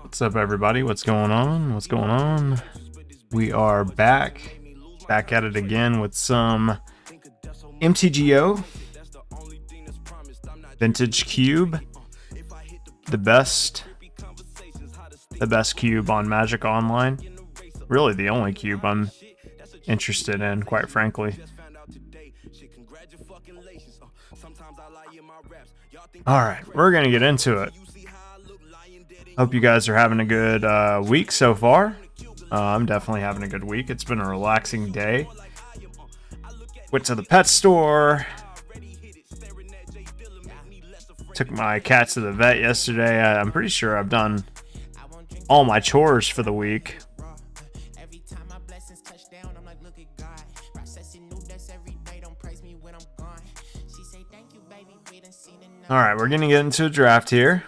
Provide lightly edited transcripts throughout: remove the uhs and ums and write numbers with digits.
What's up, everybody? What's going on? What's going on? We are back at it again with some MTGO Vintage Cube, the best cube on Magic Online. Really the only cube I'm interested in, quite frankly. Alright, we're gonna get into it. Hope you guys are having a good week so far. I'm definitely having a good week. It's been a relaxing day. Went to the pet store. Took my cats to the vet yesterday. I'm pretty sure I've done all my chores for the week. Alright, we're gonna get into a draft here.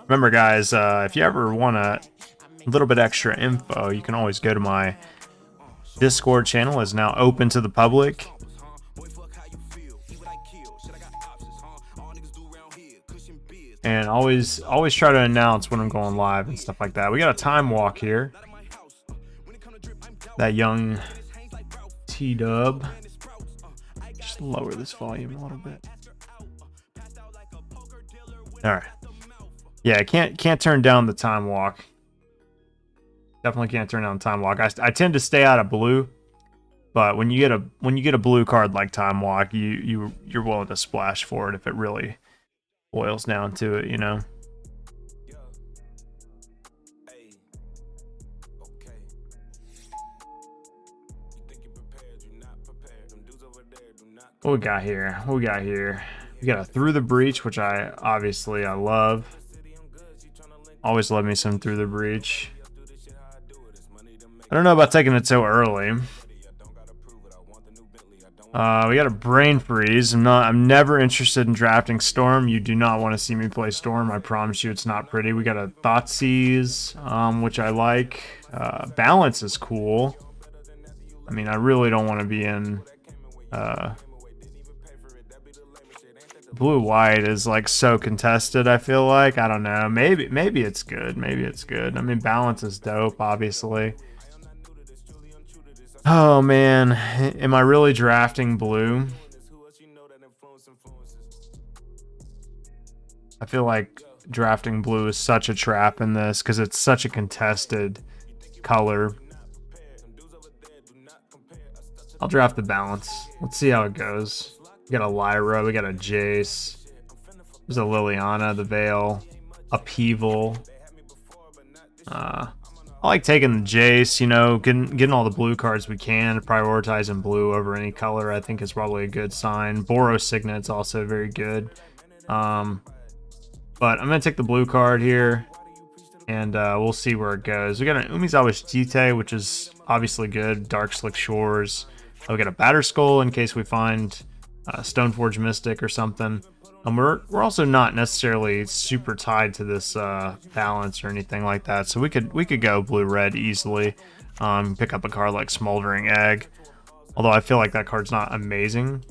Remember, guys, if you ever want a little bit extra info, you can always go to my Discord channel. It's now open to the public. And always try to announce when I'm going live and stuff like that. We got a time walk here. That young T-Dub. Just lower this volume a little bit. Alright. Yeah, can't turn down the time walk. Definitely can't turn down the time walk. I tend to stay out of blue, but when you get a blue card like time walk, you're willing to splash for it if it really boils down to it, you know. What we got here? We got a Through the Breach, which I love. Always love me some Through the Breach. I don't know about taking it so early. We got a Brain Freeze. I'm never interested in drafting Storm. You do not want to see me play Storm. I promise you, it's not pretty. We got a Thoughtseize, which I like. Balance is cool. I mean, I really don't want to be in. Blue-white is like so contested, I feel like. I don't know. Maybe it's good. Maybe it's good. I mean, balance is dope, obviously. Oh, man. Am I really drafting blue? I feel like drafting blue is such a trap in this because it's such a contested color. I'll draft the balance. Let's see how it goes. We got a Lyra, we got a Jace. There's a Liliana, the Veil, Upheaval. I like taking the Jace, you know, getting all the blue cards we can. Prioritizing blue over any color, I think, is probably a good sign. Boros Signet's also very good. But I'm going to take the blue card here, and we'll see where it goes. We got an Umezawa Shite, which is obviously good. Dark Slick Shores. We got a Batterskull in case we find Stoneforge Mystic or something. We're also not necessarily super tied to this balance or anything like that, so we could go blue-red easily. Pick up a card like Smoldering Egg, although I feel like that card's not amazing.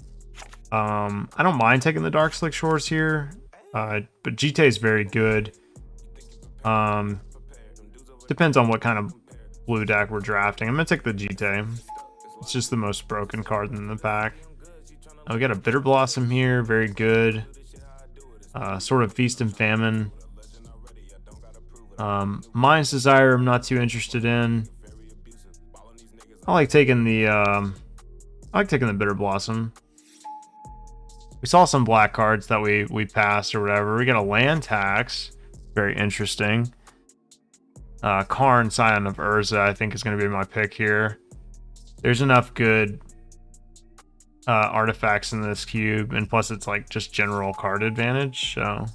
I don't mind taking the Dark Slick Shores here, but GT is very good. Depends on what kind of blue deck we're drafting. I'm gonna take the GT. It's just the most broken card in the pack. We got a Bitter Blossom here, very good. Sort of Feast and Famine. Mind's Desire, I'm not too interested in. I like taking the Bitter Blossom. We saw some black cards that we passed or whatever. We got a Land Tax, very interesting. Karn, Scion of Urza, I think is going to be my pick here. There's enough good artifacts in this cube, and plus it's like just general card advantage, so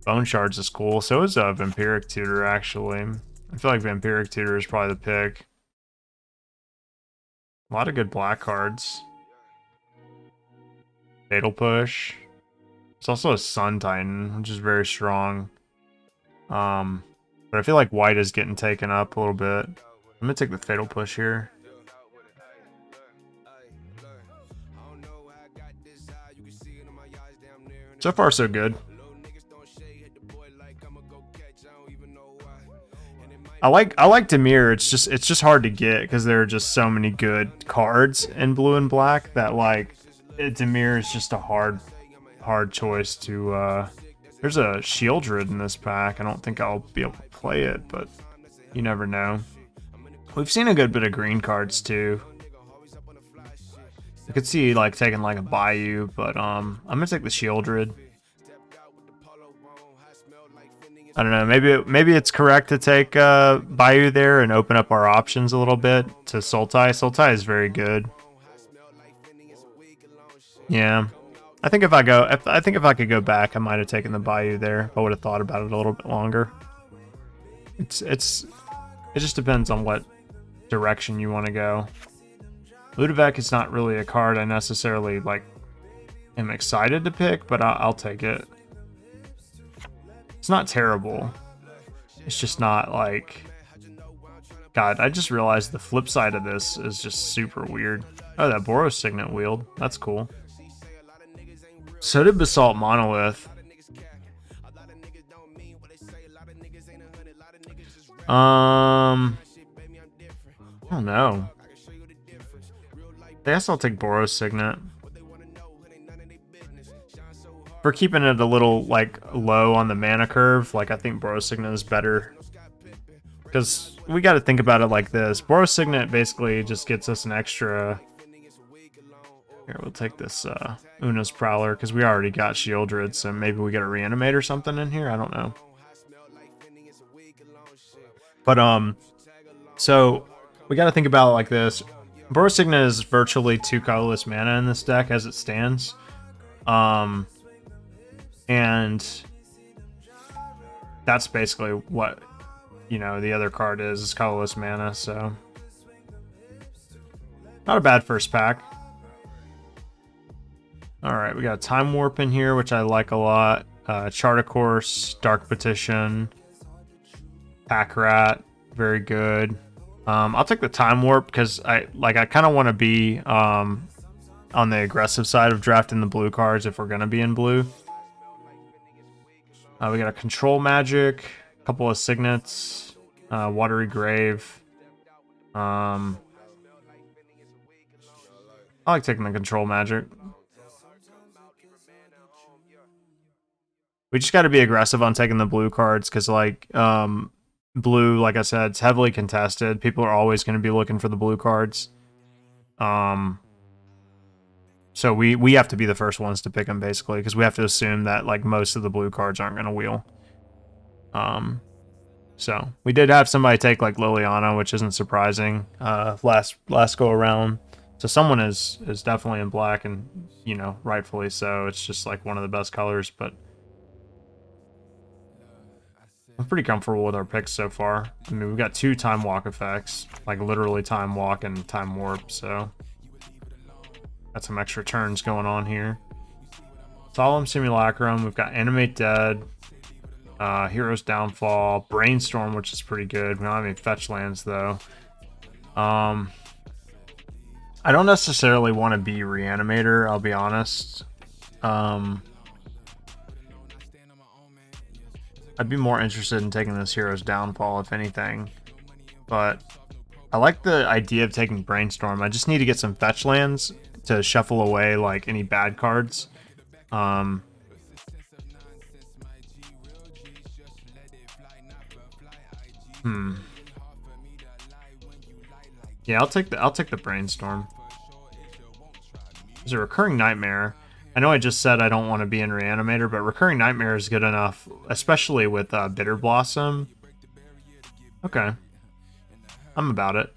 Bone Shards is cool. So is Vampiric Tutor, actually. I feel like Vampiric Tutor is probably the pick. A lot of good black cards. Fatal Push. It's also a Sun Titan, which is very strong. But I feel like white is getting taken up a little bit. I'm gonna take the Fatal Push here. So far, so good. I like Demir. It's just hard to get because there are just so many good cards in blue and black that like Demir is just a hard choice to. There's a Shieldred in this pack. I don't think I'll be able to play it, but you never know. We've seen a good bit of green cards too. I could see like taking like a Bayou, but I'm gonna take the Shieldred. I don't know. Maybe it's correct to take Bayou there and open up our options a little bit to Sultai. Sultai is very good. Yeah, I think if I could go back, I might have taken the Bayou there. If I would have thought about it a little bit longer. It just depends on what direction you want to go. Ludovec is not really a card I necessarily like am excited to pick, but I'll take it. It's not terrible. It's just not like... God, I just realized the flip side of this is just super weird. Oh, that Boros Signet wheeled. That's cool. So did Basalt Monolith. I don't know. I guess I'll take Boros Signet. For keeping it a little like low on the mana curve, like I think Boros Signet is better. Because we got to think about it like this. Boros Signet basically just gets us an extra... Here, we'll take this Una's Prowler, because we already got Shieldred, so maybe we get a Reanimate or something in here? I don't know. But, so we got to think about it like this. Boros Signet is virtually 2 colorless mana in this deck as it stands. And that's basically what, you know, the other card is colorless mana, so not a bad first pack. Alright, we got a Time Warp in here, which I like a lot. Chart a Course, Dark Petition, Pack Rat, very good. I'll take the Time Warp because I kind of want to be on the aggressive side of drafting the blue cards if we're going to be in blue. We got a Control Magic, a couple of Signets, Watery Grave. I like taking the Control Magic. We just got to be aggressive on taking the blue cards because, like, blue, like I said, it's heavily contested. People are always going to be looking for the blue cards. So we have to be the first ones to pick them, basically, because we have to assume that like most of the blue cards aren't going to wheel. So we did have somebody take like Liliana, which isn't surprising. Last go around. So someone is definitely in black, and you know, rightfully so. It's just like one of the best colors, but I'm pretty comfortable with our picks so far. I mean, we've got 2 Time Walk effects, like literally Time Walk and Time Warp, so got some extra turns going on here. Solemn Simulacrum, we've got Animate Dead, Hero's Downfall, Brainstorm, which is pretty good. We don't have any fetch lands though. I don't necessarily want to be Reanimator, I'll be honest. I'd be more interested in taking this Hero's Downfall, if anything. But I like the idea of taking Brainstorm. I just need to get some fetch lands to shuffle away like any bad cards. Yeah, I'll take the Brainstorm. There's a Recurring Nightmare. I know I just said I don't want to be in Reanimator, but Recurring Nightmare is good enough, especially with Bitter Blossom. Okay. I'm about it.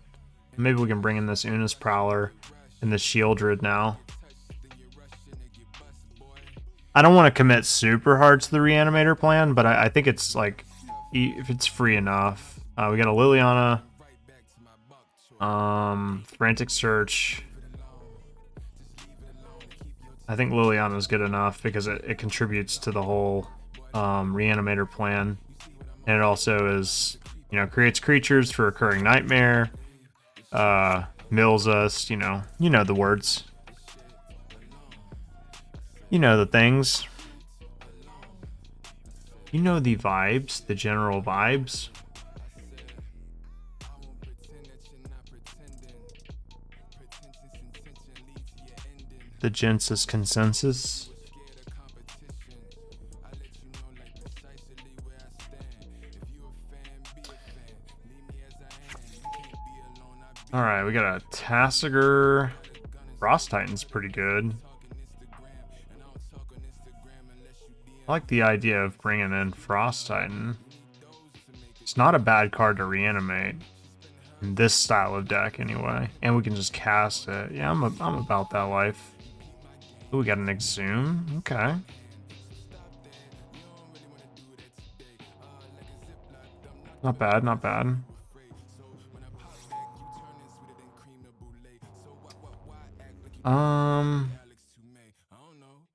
Maybe we can bring in this Una's Prowler and the Shieldred now. I don't want to commit super hard to the Reanimator plan, but I think it's like, if it's free enough. We got a Liliana. Frantic Search. I think Liliana's good enough because it contributes to the whole Reanimator plan. And it also is, you know, creates creatures for Recurring Nightmare. Mills us, you know the words. You know the things. You know the vibes, the general vibes. The Gensis consensus. Alright, we got a Tassiger. Frost Titan's pretty good. I like the idea of bringing in Frost Titan. It's not a bad card to reanimate. In this style of deck, anyway. And we can just cast it. Yeah, I'm about that life. Ooh, we got an Exhume. Okay. Not bad, not bad.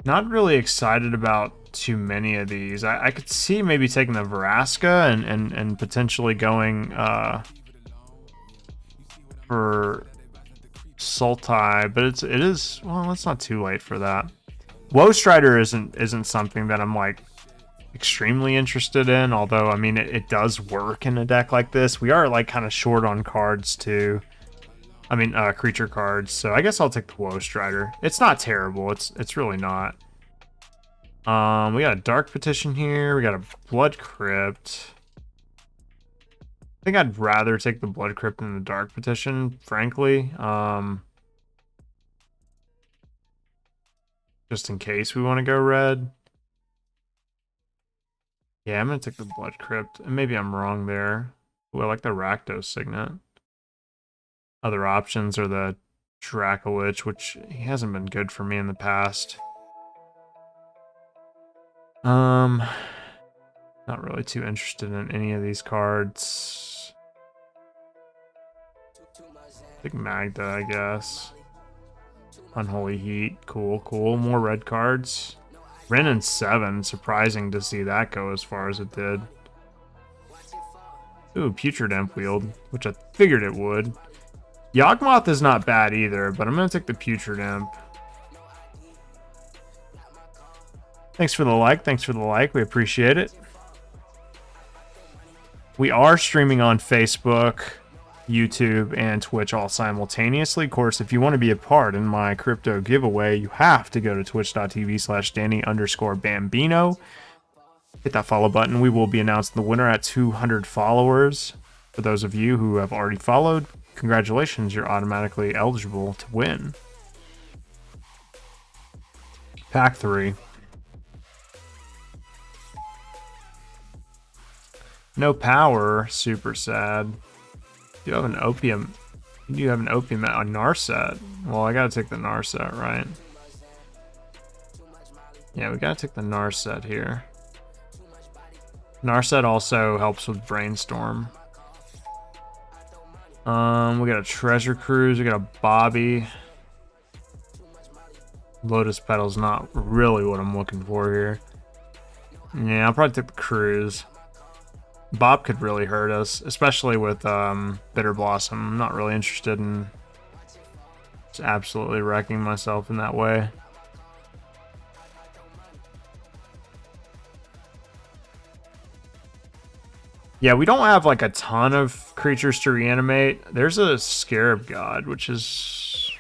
Not really excited about too many of these. I could see maybe taking the Vraska and potentially going for Sultai, but it is well, it's not too late for that. Woe Strider isn't something that I'm like extremely interested in, although I mean it does work in a deck like this. We are like kind of short on cards too. I mean, creature cards. So I guess I'll take the Woe Strider. It's not terrible. It's really not. We got a Dark Petition here. We got a Blood Crypt. I think I'd rather take the Blood Crypt than the Dark Petition, frankly. Just in case we want to go red. Yeah, I'm going to take the Blood Crypt. And maybe I'm wrong there. Ooh, I like the Rakdos Signet. Other options are the Dracolich, which he hasn't been good for me in the past. Not really too interested in any of these cards. I think Magda, I guess. Unholy Heat, cool, cool. More red cards. Ren and 7, surprising to see that go as far as it did. Ooh, Putrid Imp-Wield, which I figured it would. Yawgmoth is not bad either, but I'm going to take the Putrid Imp. Thanks for the like. Thanks for the like. We appreciate it. We are streaming on Facebook, YouTube, and Twitch all simultaneously. Of course, if you want to be a part in my crypto giveaway, you have to go to twitch.tv/Danny_Bambino. Hit that follow button. We will be announcing the winner at 200 followers. For those of you who have already followed, congratulations, you're automatically eligible to win. Pack 3. No power, super sad. You have an opium. You have an opium at a Narset. Well, I gotta take the Narset, right? Yeah, we gotta take the Narset here. Narset also helps with Brainstorm. We got a Treasure Cruise, we got a Bobby. Lotus Petal's not really what I'm looking for here. Yeah, I'll probably take the Cruise. Bob could really hurt us, especially with Bitter Blossom. I'm not really interested in just absolutely wrecking myself in that way. Yeah, we don't have like a ton of creatures to reanimate. There's a Scarab God, which is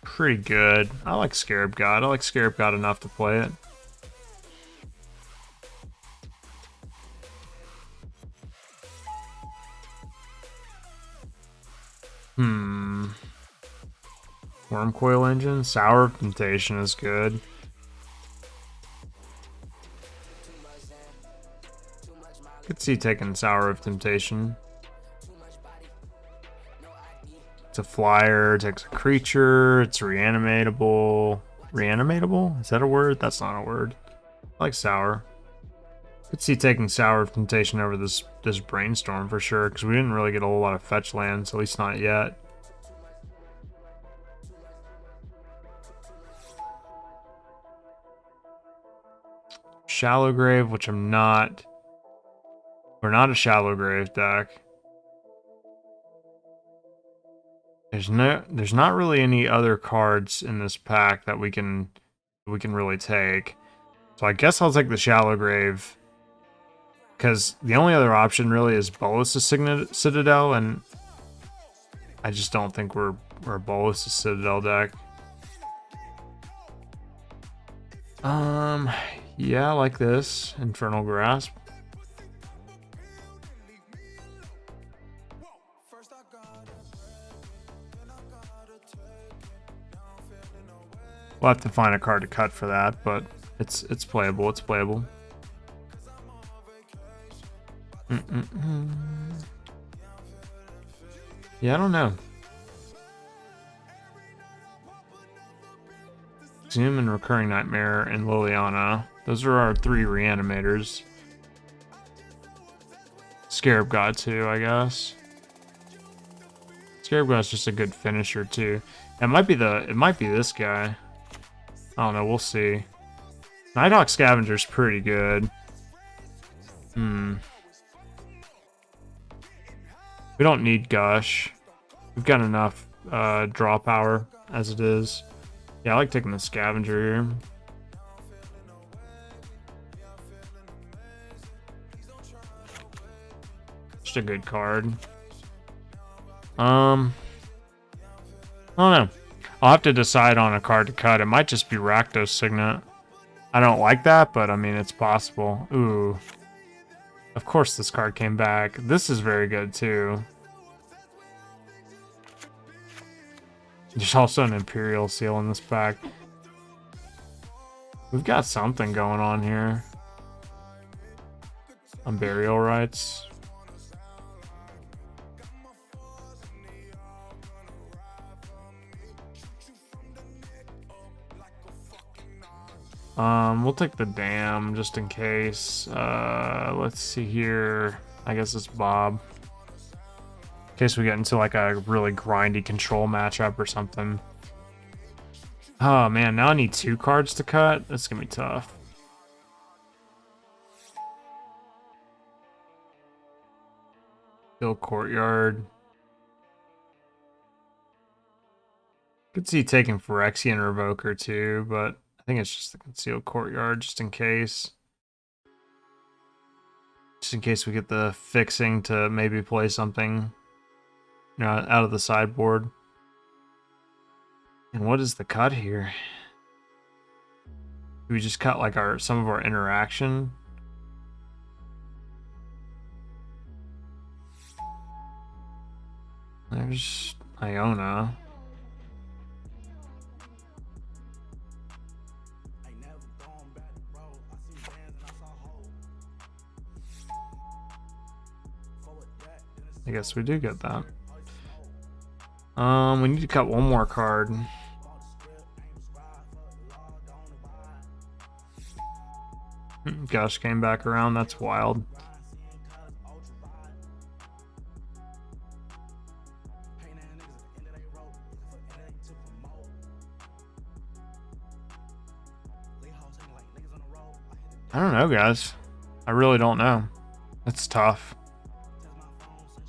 pretty good. I like Scarab God. I like Scarab God enough to play it. Wormcoil Engine. Sour of Temptation is good. Could see taking Sour of Temptation. It's a flyer, takes a creature, it's reanimatable. Reanimatable? Is that a word? That's not a word. I like Sour. Could see taking Sour of Temptation over this Brainstorm for sure, because we didn't really get a whole lot of fetch lands, at least not yet. Shallow Grave, which I'm not. We're not a Shallow Grave deck. There's not really any other cards in this pack that we can really take. So I guess I'll take the Shallow Grave Because the only other option really is Bolas' Citadel, and I just don't think we're a Bolas' Citadel deck. Yeah, like this. Infernal Grasp. We'll have to find a card to cut for that, but it's playable. It's playable. Yeah, I don't know. Zoom and Recurring Nightmare and Liliana. Those are our 3 reanimators. Scarab God too, I guess. Scarab God's just a good finisher too. It might be this guy. I don't know, we'll see. Nighthawk Scavenger's pretty good. We don't need Gush. We've got enough draw power as it is. Yeah, I like taking the Scavenger here. Just a good card. I don't know. I'll have to decide on a card to cut. It might just be Rakdos Signet. I don't like that, but I mean, it's possible. Ooh. Of course this card came back. This is very good too. There's also an Imperial Seal in this pack. We've got something going on here. On Burial Rites. We'll take the Dam just in case. Let's see here. I guess it's Bob. In case we get into like a really grindy control matchup or something. Oh man, now I need 2 cards to cut. That's gonna be tough. Still Courtyard. Could see taking Phyrexian Revoker too, but I think it's just the Concealed Courtyard just in case. Just in case we get the fixing to maybe play something, you know, out of the sideboard. And what is the cut here? Do we just cut like some of our interaction? There's Iona. I guess we do get that. We need to cut one more card. Gush came back around. That's wild. I don't know, guys. I really don't know. It's tough.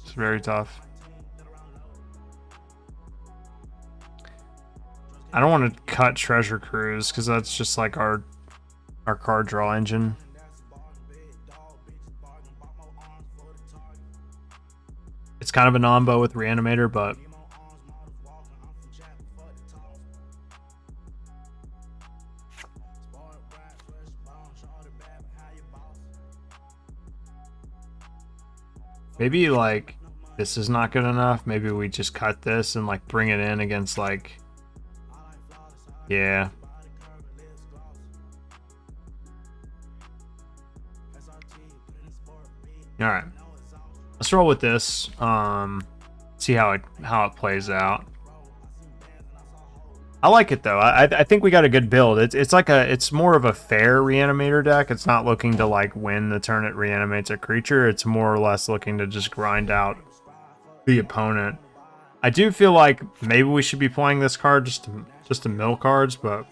It's very tough. I don't want to cut Treasure Cruise because that's just like our card draw engine. It's kind of a nombo with Reanimator, but maybe like this is not good enough. Maybe we just cut this and like bring it in against like, yeah. All right, let's roll with this. See how it plays out. I like it though. I think we got a good build. It's more of a fair Reanimator deck. It's not looking to like win the turn it reanimates a creature. It's more or less looking to just grind out the opponent. I do feel like maybe we should be playing this card just to mill cards, but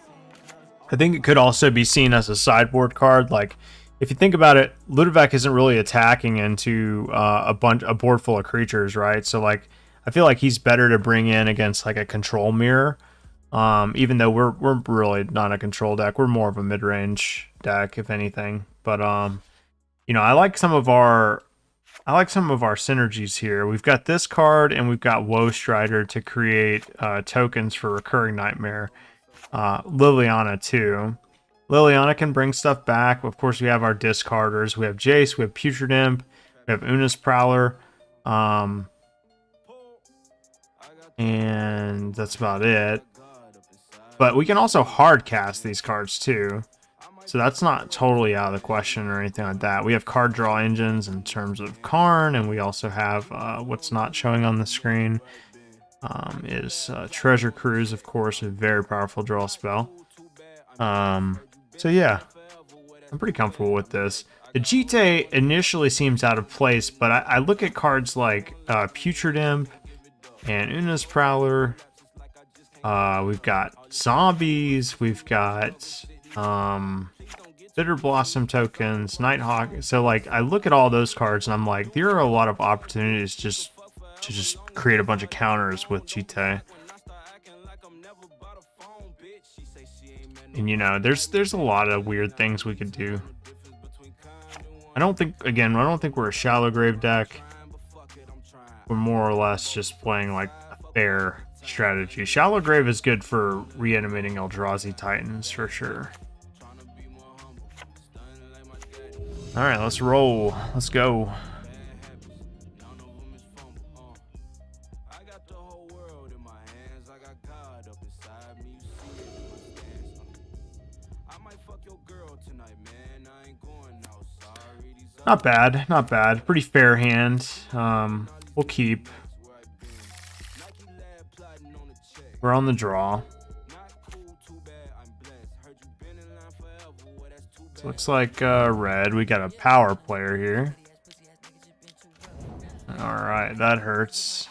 I think it could also be seen as a sideboard card. Like, if you think about it, Ludovic isn't really attacking into a board full of creatures, right? So like, I feel like he's better to bring in against like a control mirror. Even though we're really not a control deck, we're more of a mid-range deck, if anything. But You know, I like some of our synergies here. We've got this card and we've got Woe Strider to create tokens for Recurring Nightmare. Liliana too. Liliana can bring stuff back. Of course, we have our discarders. We have Jace, we have Putrid Imp, we have Una's Prowler. And that's about it. But we can also hard cast these cards too. So that's not totally out of the question or anything like that. We have card draw engines in terms of Karn, and we also have what's not showing on the screen is Treasure Cruise, of course, a very powerful draw spell. So yeah, I'm pretty comfortable with this. The Jite initially seems out of place, but I look at cards like Putrid Imp and Una's Prowler. We've got zombies. We've got Bitter Blossom tokens, Nighthawk. So like, I look at all those cards and I'm like, there are a lot of opportunities to just create a bunch of counters with Jite. And you know, there's a lot of weird things we could do. I don't think we're a Shallow Grave deck. We're more or less just playing like a fair strategy. Shallow Grave is good for reanimating Eldrazi Titans for sure. Alright, let's roll. Let's go. Not bad, not bad. Pretty fair hand. We'll keep. We're on the draw. So looks like red. We got a power player here. Alright, that hurts.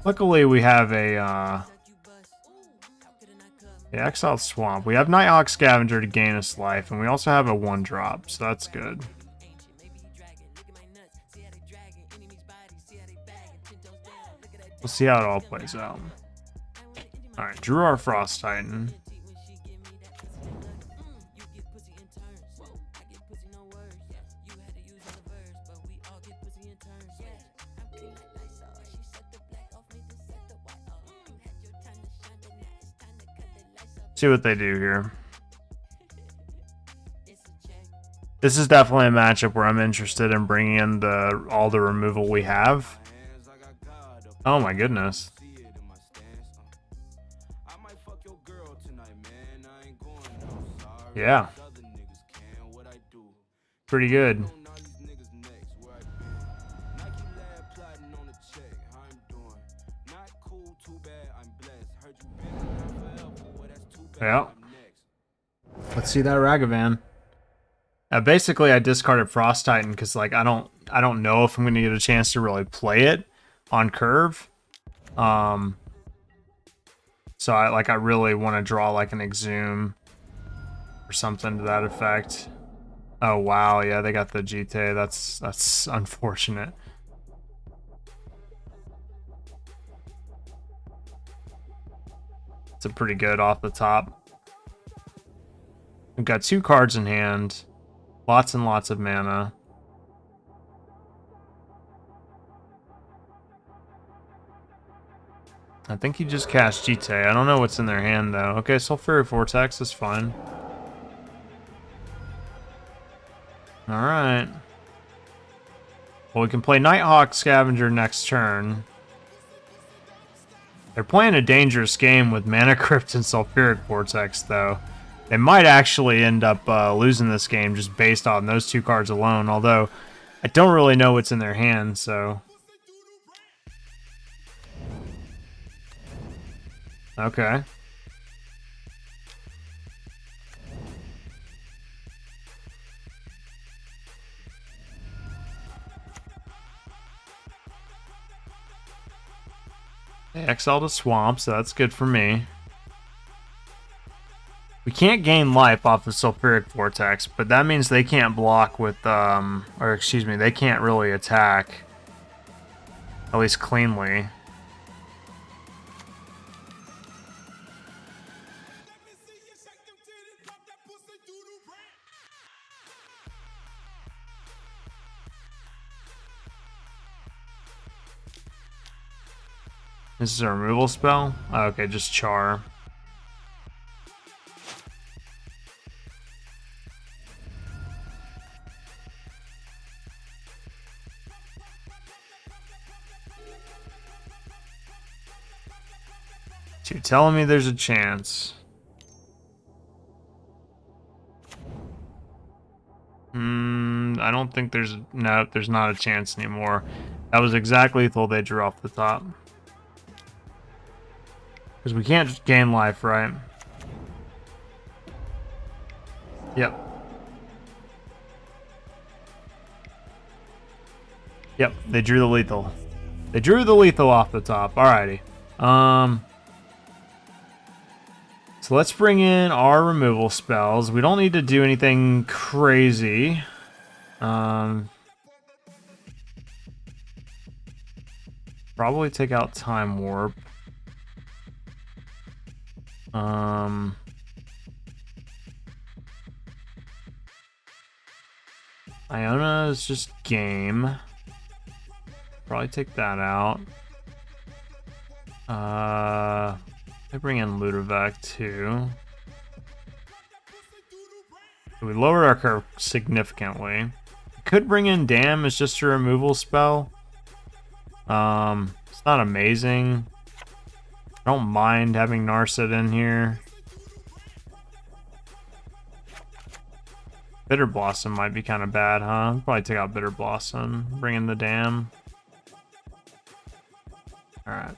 Luckily we have a Exiled Swamp. We have Nighthawk Scavenger to gain us life, and we also have a 1-drop, so that's good. We'll see how it all plays out. Alright, drew our Frost Titan. See what they do here. This is definitely a matchup where I'm interested in bringing in all the removal we have. Oh my goodness. Yeah. Pretty good. Yeah. Let's see that Ragavan. Basically, I discarded Frost Titan because, like, I don't know if I'm going to get a chance to really play it on curve. So I really want to draw like an Exhume or something to that effect. Oh wow, yeah, they got the Jite. That's unfortunate. It's a pretty good off the top. We've got 2 cards in hand. Lots and lots of mana. I think he just cast Jite. I don't know what's in their hand though. Okay, Sulfuric Vortex is fine. Alright. Well, we can play Nighthawk Scavenger next turn. They're playing a dangerous game with Mana Crypt and Sulfuric Vortex, though. They might actually end up losing this game just based on those 2 cards alone, although I don't really know what's in their hand, so... Okay. They exiled a Swamp, so that's good for me. We can't gain life off of Sulfuric Vortex, but that means they can't block with, or excuse me, they can't really attack. At least cleanly. This is a removal spell? Oh, okay, just char. So you're telling me there's a chance. I don't think there's... No, there's not a chance anymore. That was exactly lethal they drew off the top. Because we can't just gain life, right? Yep. Yep, they drew the lethal. They drew the lethal off the top. Alrighty. So let's bring in our removal spells. We don't need to do anything crazy. Probably take out Time Warp. Iona is just game. Probably take that out. I bring in Ludovic too. We lowered our curve significantly. Could bring in Dam as just a removal spell. It's not amazing. I don't mind having Narset in here. Bitter Blossom might be kind of bad, huh? Probably take out Bitter Blossom. Bring in the Dam. Alright.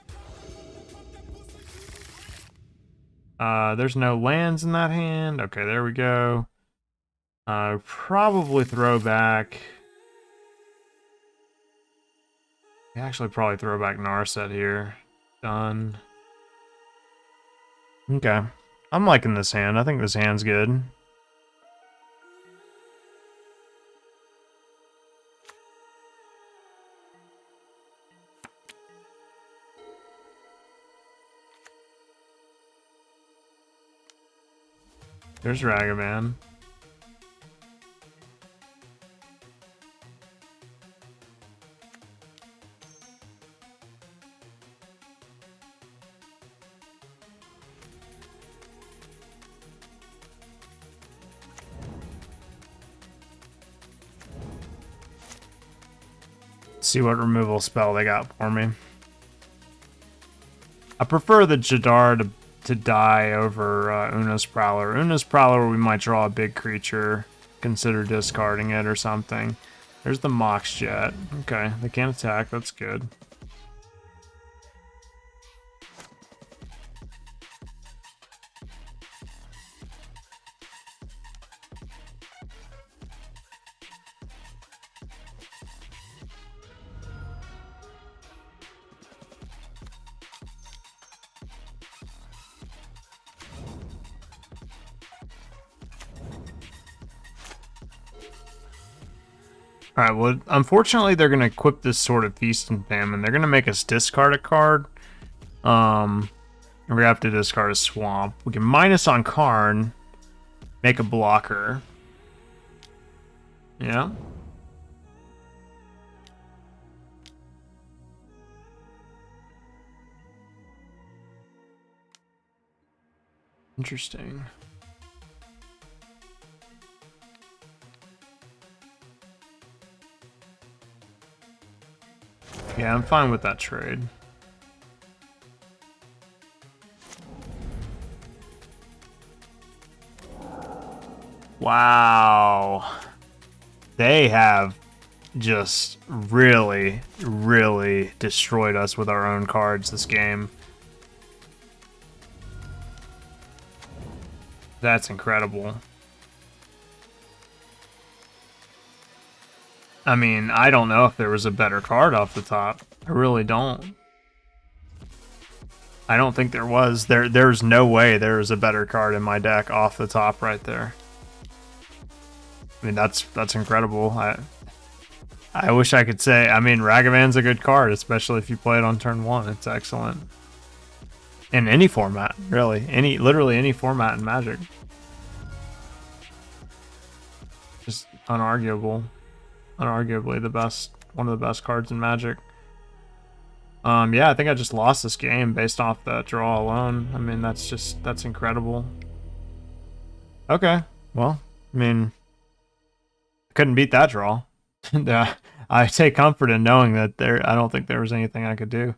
There's no lands in that hand. Okay, there we go. Probably throw back... Actually, probably throw back Narset here. Done. Okay. I'm liking this hand. I think this hand's good. There's Ragavan. See what removal spell they got for me. I prefer the Jadar to die over Una's Prowler. Una's Prowler, we might draw a big creature, consider discarding it or something. There's the Mox Jet. Okay, they can't attack, that's good. Alright, well, unfortunately, they're going to equip this Sword of Feast and Famine. They're going to make us discard a card. We're going to have to discard a Swamp. We can minus on Karn, make a blocker. Yeah. Interesting. Yeah, I'm fine with that trade. Wow. They have just really, really destroyed us with our own cards this game. That's incredible. I mean, I don't know if there was a better card off the top. I really don't. I don't think there was. There's no way there was a better card in my deck off the top right there. I mean, that's incredible. I wish I could say. I mean, Ragavan's a good card, especially if you play it on turn 1. It's excellent. In any format, really. Literally any format in Magic. Just unarguable. Unarguably the best, one of the best cards in Magic. Yeah, I think I just lost this game based off the draw alone. I mean, that's incredible. Okay, well, I mean, I couldn't beat that draw. Yeah, I take comfort in knowing that I don't think there was anything I could do.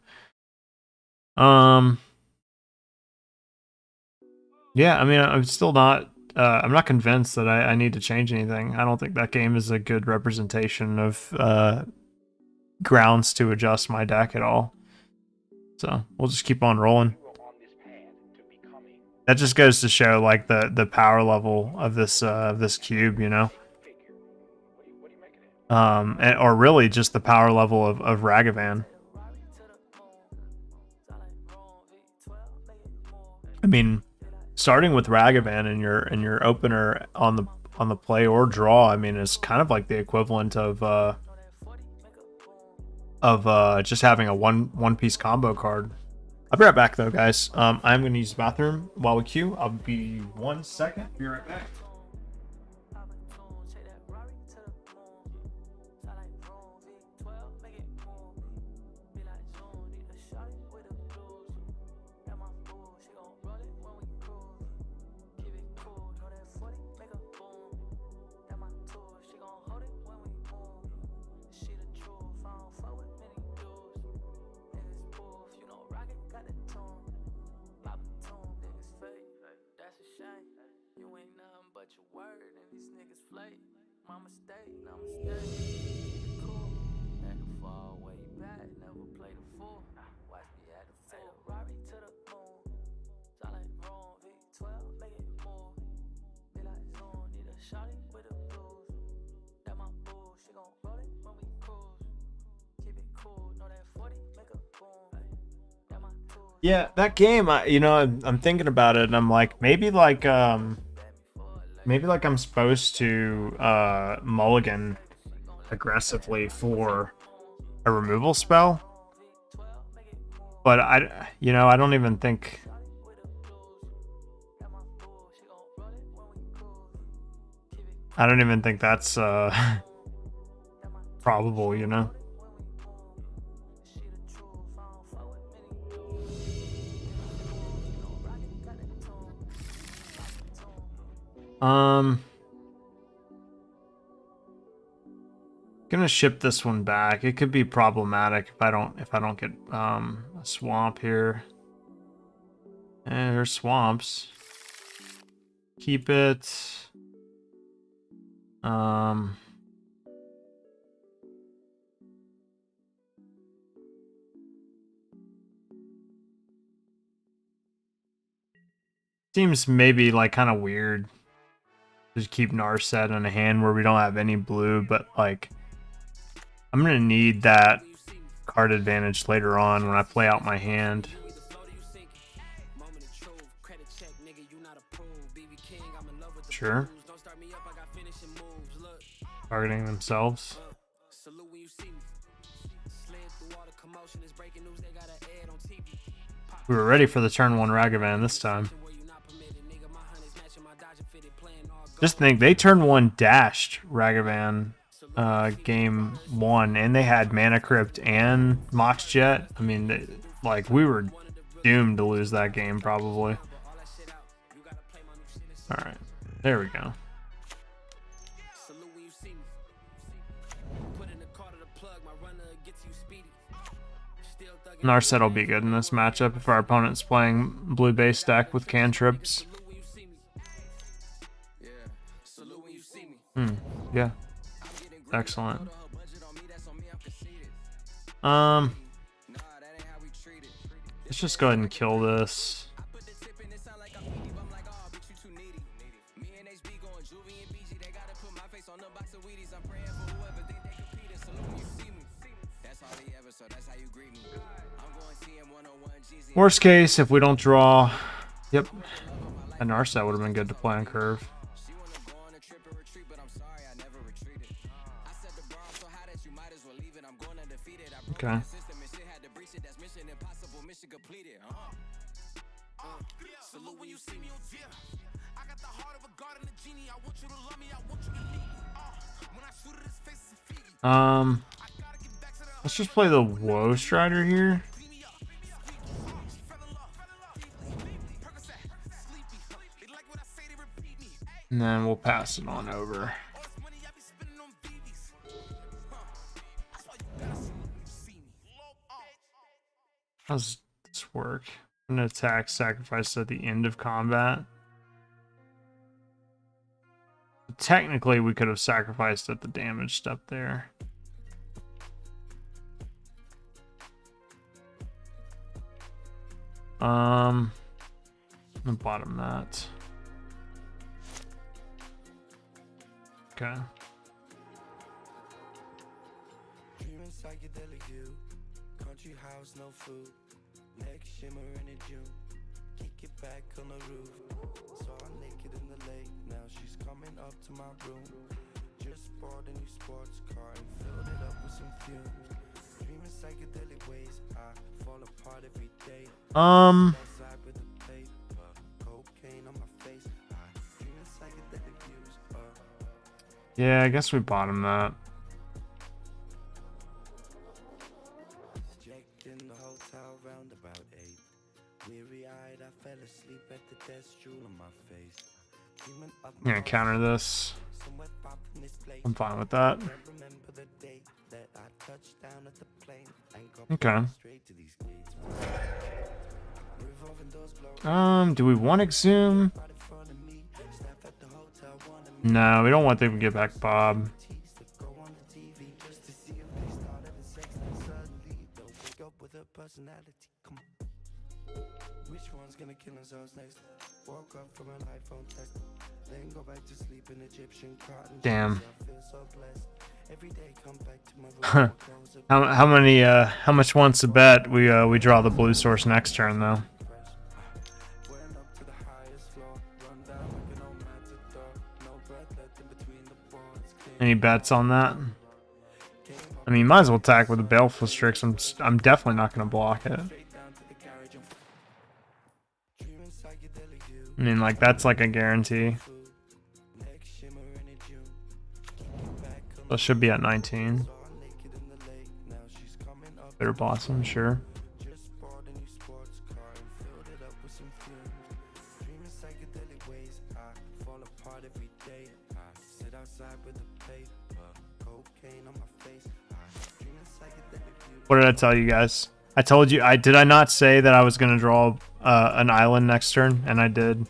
Yeah, I mean, I'm still not. I'm not convinced that I need to change anything. I don't think that game is a good representation of grounds to adjust my deck at all. So we'll just keep on rolling. That just goes to show like the power level of this cube, you know. Or really just the power level of Ragavan. I mean, starting with Ragavan in your opener on the play or draw, I mean, is kind of like the equivalent of just having a one piece combo card. I'll be right back though, guys. I'm gonna use the bathroom while we queue. I'll be 1 second. Be right back. Yeah, that game, you know, I'm thinking about it, and I'm like, maybe like I'm supposed to mulligan aggressively for a removal spell, but you know, I don't even think. I don't even think that's probable, you know. Gonna ship this one back. It could be problematic if I don't get a swamp here. And there's swamps. Keep it. Seems maybe like kind of weird. Just keep Narset in a hand where we don't have any blue, but like I'm gonna need that card advantage later on when I play out my hand. Sure. Targeting themselves. We were ready for the turn 1 Ragavan this time. Just think, they turn 1 dashed Ragavan game 1, and they had Mana Crypt and Mox Jet. I mean, like, we were doomed to lose that game, probably. Alright, there we go. Narset will be good in this matchup if our opponent's playing blue-based deck with cantrips. Yeah. Excellent. Let's just go ahead and kill this. Worst case, if we don't draw, yep, a Narset would have been good to play on curve. Okay. Let's just play the Woe Strider here. And then we'll pass it on over. How does this work? An attack sacrificed at the end of combat. Technically, we could have sacrificed at the damage step there. I'll bottom that. Okay. Country house, no food. Neck shimmer in June. Kick it back on the roof. Saw her naked in the lake. Now she's coming up to my room. Just bought a new sports car and filled it up with some fumes. Dreaming psychedelic ways. I fall apart every day. Outside with a paper, cocaine on my face. Dreaming psychedelic views. Yeah, I guess we bottom that. Yeah, counter this. I'm fine with that. Okay. Do we want Exhume? No, we don't want them to get back Bob. Which one's gonna kill themselves next? Woke up from an iPhone text, then go back to sleep in Egyptian cotton. Damn. Every day come back to my how many how much wants to bet we draw the blue source next turn though? Any bets on that? I mean, might as well attack with the Baleful Strix. I'm definitely not going to block it. I mean, like, that's like a guarantee. That should be at 19. Bitter Blossom, sure. What did I tell you guys? I told you, did I not say that I was going to draw an island next turn? And I did.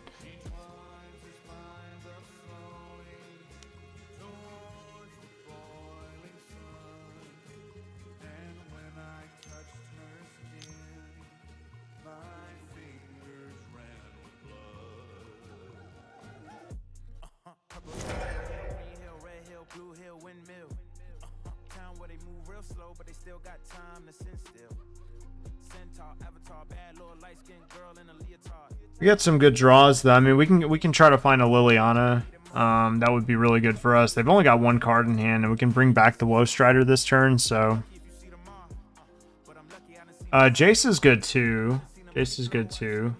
We got some good draws though. I mean, we can try to find a Liliana. That would be really good for us. They've only got one card in hand, and we can bring back the Woe Strider this turn. So, Jace is good too. Jace is good too.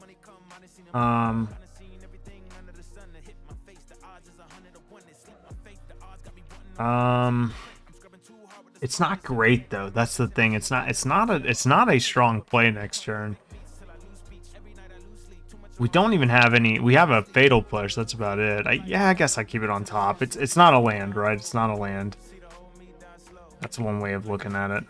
It's not great though. That's the thing. It's not a strong play next turn. We don't even have any. We have a Fatal Push. That's about it. Yeah, I guess I keep it on top. It's not a land, right? It's not a land. That's one way of looking at it.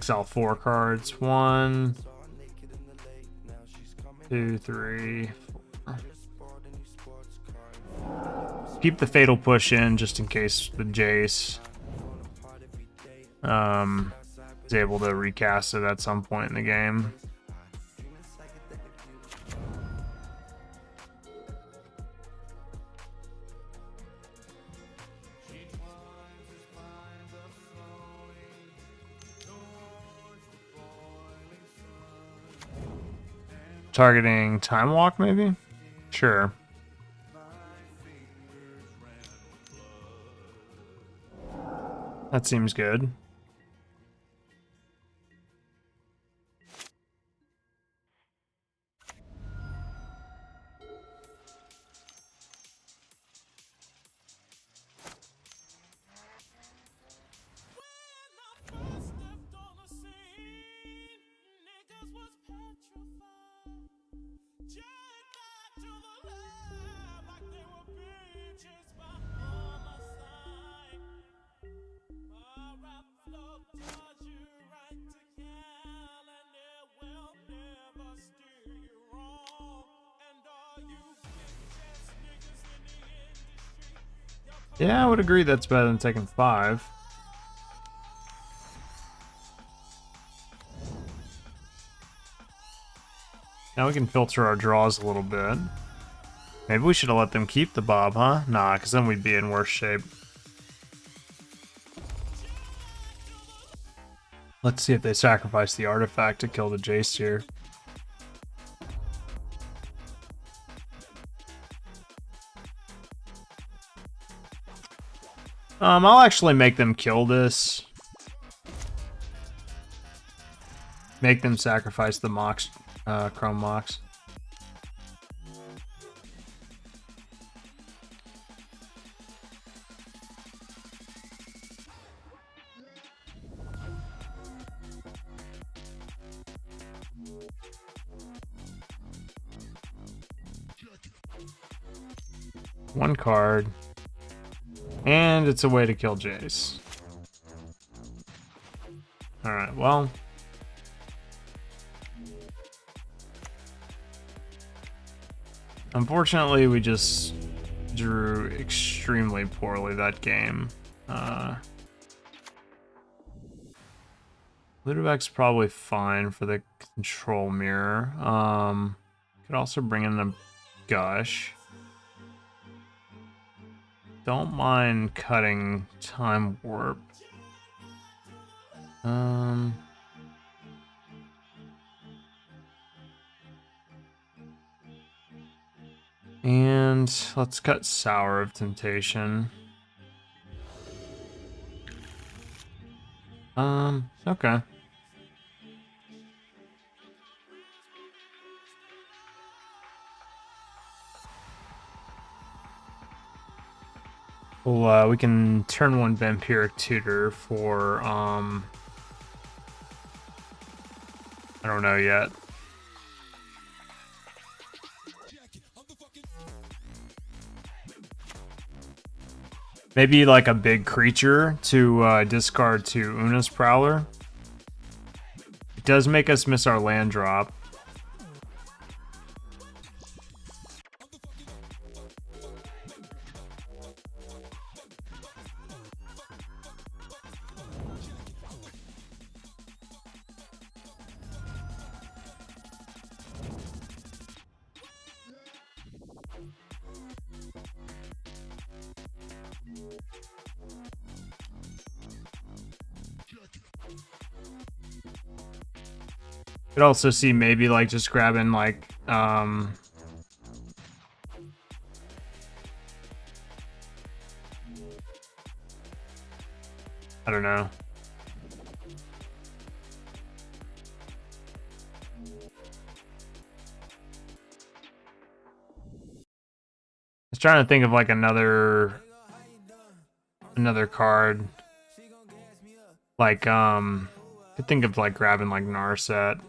XL 4 cards. 1, 2, 3, 4. Keep the Fatal Push in just in case the Jace is able to recast it at some point in the game. Targeting Time Walk, maybe? Sure. That seems good. Yeah, I would agree that's better than taking 5. Now we can filter our draws a little bit. Maybe we should have let them keep the Bob, huh? Nah, because then we'd be in worse shape. Let's see if they sacrifice the artifact to kill the Jace here. I'll actually make them kill this. Make them sacrifice the Mox, Chrome Mox. One card. And it's a way to kill Jace. Alright, well. Unfortunately, we just drew extremely poorly that game. Ludovic's probably fine for the control mirror. Could also bring in a Gush. Don't mind cutting Time Warp. And let's cut Sour of Temptation. Okay. Well, we can turn 1 Vampiric Tutor for, I don't know yet. Maybe like a big creature to discard to Una's Prowler. It does make us miss our land drop. Could also see maybe like just grabbing like I don't know. I was trying to think of like another card. Like could think of like grabbing like Narset.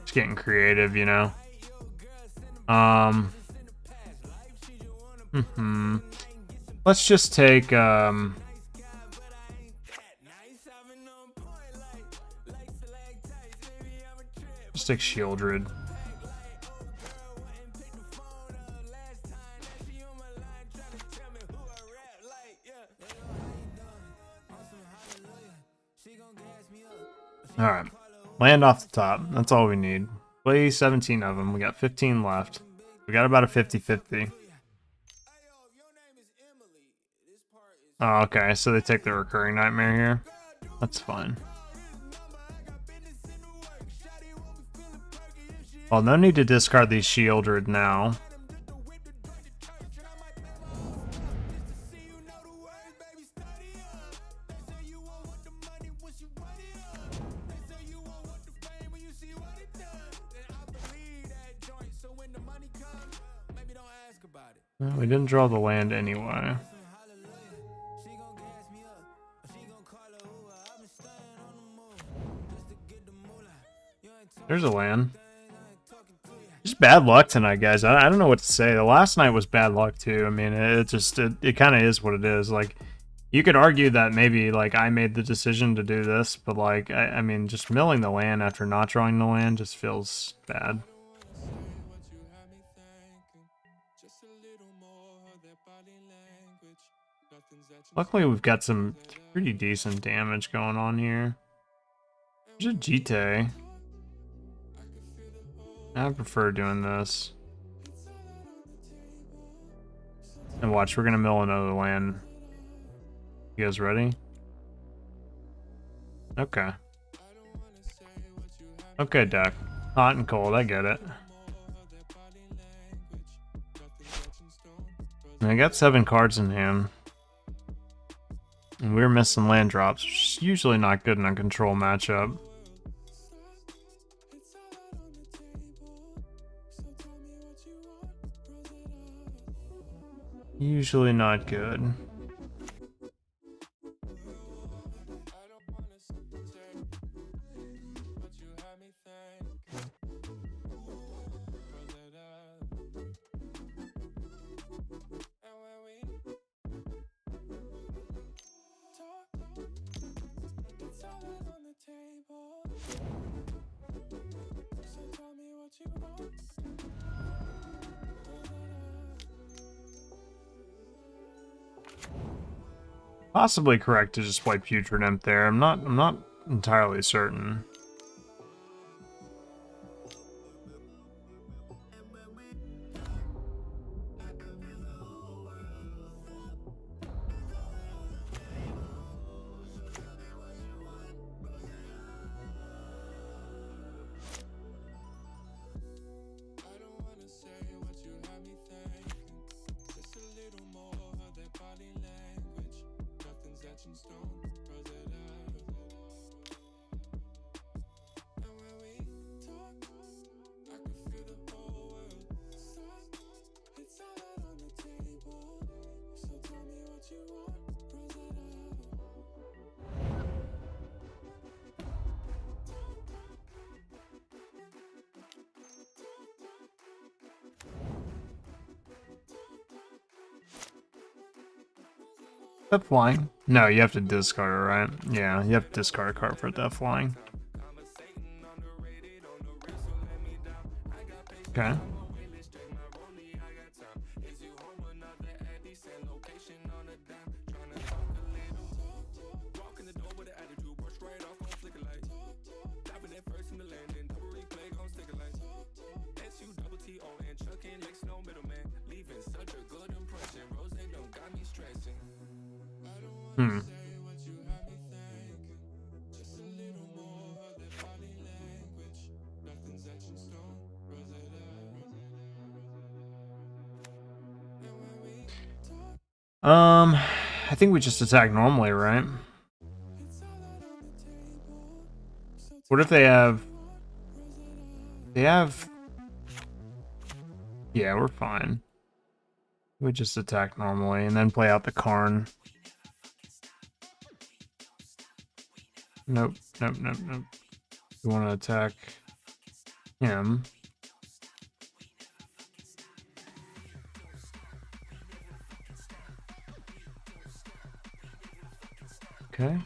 Just getting creative, you know. Let's just take Shieldred. Alright. Land off the top. That's all we need. Play 17 of them. We got 15 left. We got about a 50-50. Oh, okay. So they take the Recurring Nightmare here. That's fine. Well, no need to discard these Shieldred now. Well, we didn't draw the land anyway. There's a land. Just bad luck tonight, guys. I don't know what to say. The last night was bad luck too. I mean, it kind of is what it is. Like, you could argue that maybe like I made the decision to do this, but like I mean, just milling the land after not drawing the land just feels bad. Luckily, we've got some pretty decent damage going on here. There's a Jite. I prefer doing this. And watch, we're gonna mill another land. You guys ready? Okay. Okay, deck. Hot and cold, I get it. And I got 7 cards in hand. And we're missing land drops, which is usually not good in a control matchup. Usually not good. Possibly correct to just play Putrid Imp there. I'm not entirely certain. That flying? No, you have to discard it, right? Yeah, you have to discard a card for that flying. Okay. Hmm. I think we just attack normally, right? What if they have... They have... Yeah, we're fine. We just attack normally and then play out the Karn. Nope, nope, nope, nope. We want to attack him. Okay.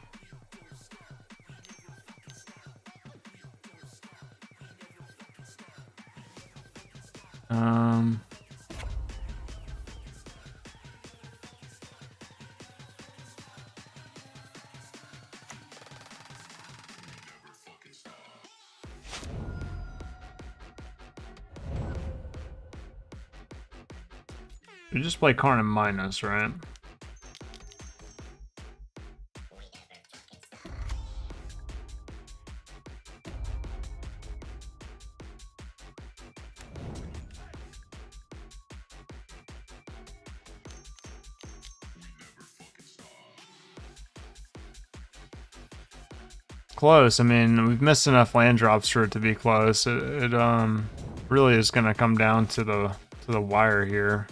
We just play Karn and minus, right? Close. I mean, we've missed enough land drops for it to be close. It really is gonna come down to the wire here.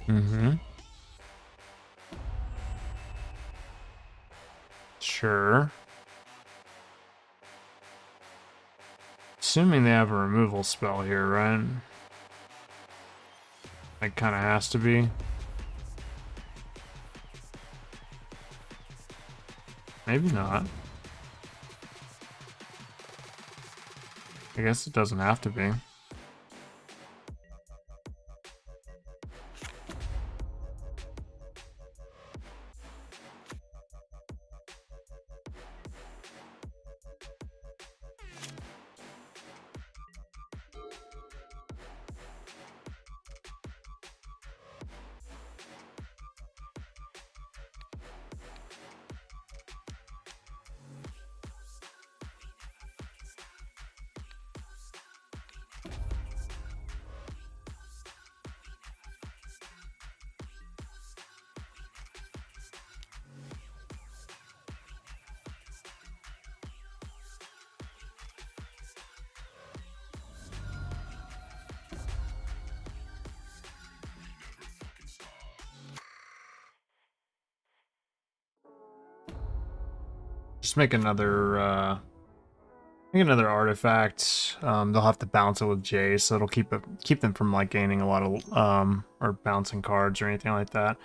Mm-hmm. Sure. Assuming they have a removal spell here, right? It kind of has to be. Maybe not. I guess it doesn't have to be. Just make another artifact. They'll have to bounce it with J, so it'll keep them from like gaining a lot of or bouncing cards or anything like that.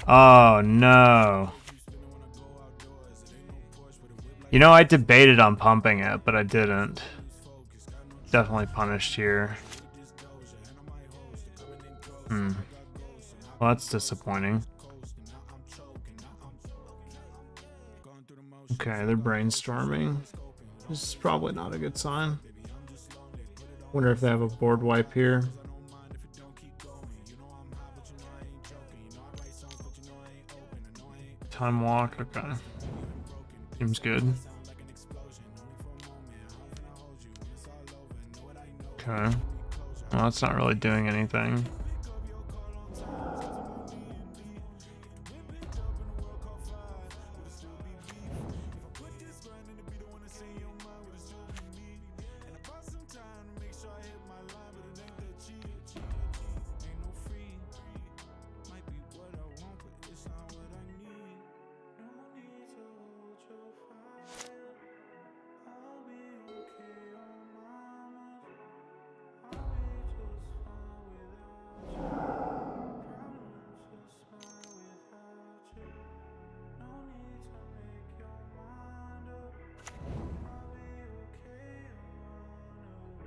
Oh no. You know, I debated on pumping it, but I didn't. Definitely punished here. Well, that's disappointing. Okay, they're brainstorming. This is probably not a good sign. Wonder if they have a board wipe here. Time walk, okay. Seems good. Okay. Well, that's not really doing anything.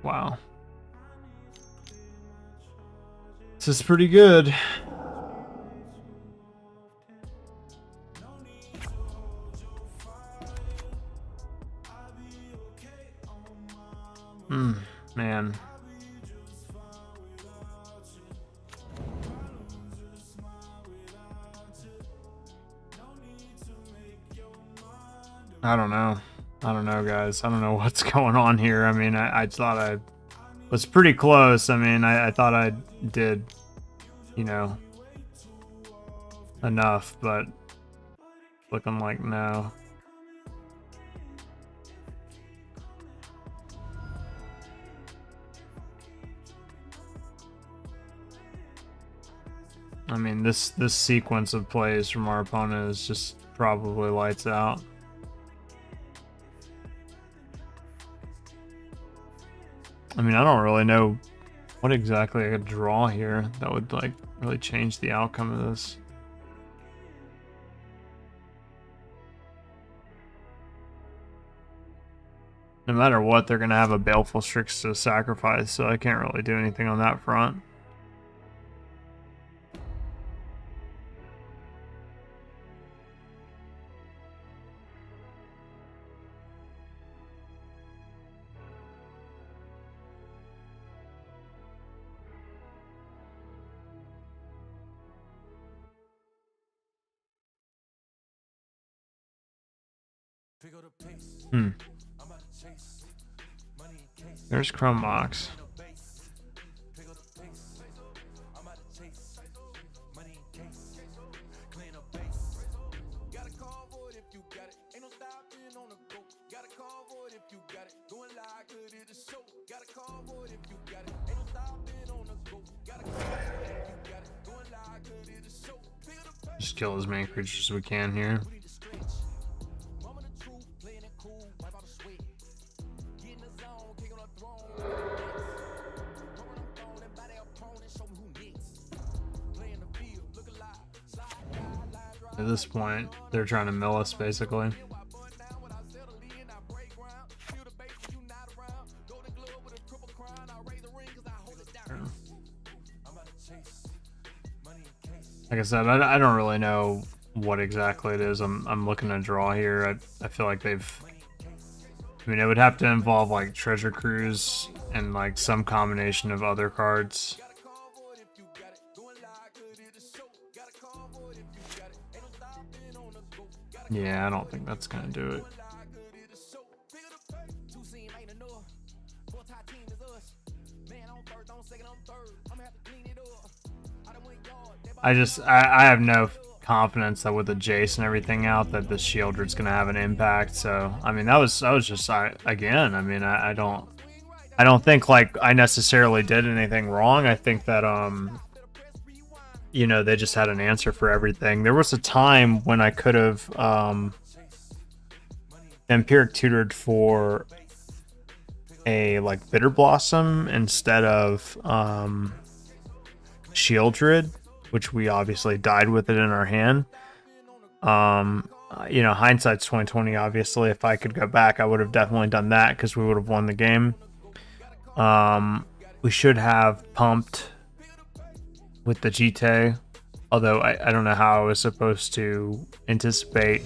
Wow. This is pretty good. Man. I don't know. I don't know, guys. I don't know what's going on here. I mean, I thought I was pretty close. I mean, I thought I did, you know, enough, but looking like no. I mean, this sequence of plays from our opponent is just probably lights out. I mean, I don't really know what exactly I could draw here that would like really change the outcome of this. No matter what, they're gonna have a Baleful Strix to sacrifice, so I can't really do anything on that front. There's Chrome Mox. Just kill as many creatures as we can here. At this point, they're trying to mill us, basically. Like I said, I don't really know what exactly it is I'm looking to draw here. I feel like they've... I mean, it would have to involve, like, Treasure Cruise and, like, some combination of other cards. Yeah, I don't think that's gonna do it. I have no confidence that with the Jace and everything out that the Shieldred's gonna have an impact. So I mean that was just again. I mean I don't think like I necessarily did anything wrong. I think that you know, they just had an answer for everything. There was a time when I could have Vampiric Tutored for a like Bitter Blossom instead of Shieldred, which we obviously died with it in our hand. You know, hindsight's 2020. Obviously, if I could go back, I would have definitely done that because we would have won the game. We should have pumped with the GT, although I don't know how I was supposed to anticipate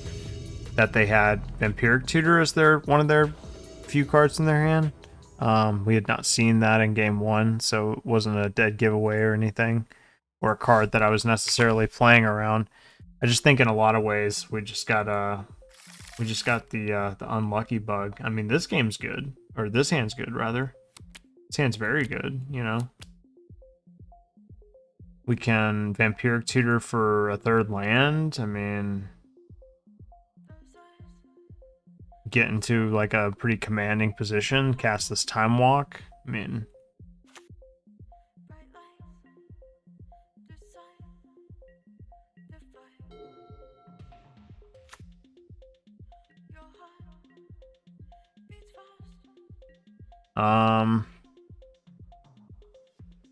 that they had Vampiric Tutor as one of their few cards in their hand. We had not seen that in game 1, so it wasn't a dead giveaway or anything, or a card that I was necessarily playing around. I just think in a lot of ways we just got the unlucky bug. I mean, this game's good, or this hand's good rather. This hand's very good, you know. We can Vampiric Tutor for a 3rd land. I mean, get into like a pretty commanding position, cast this Time Walk. I mean,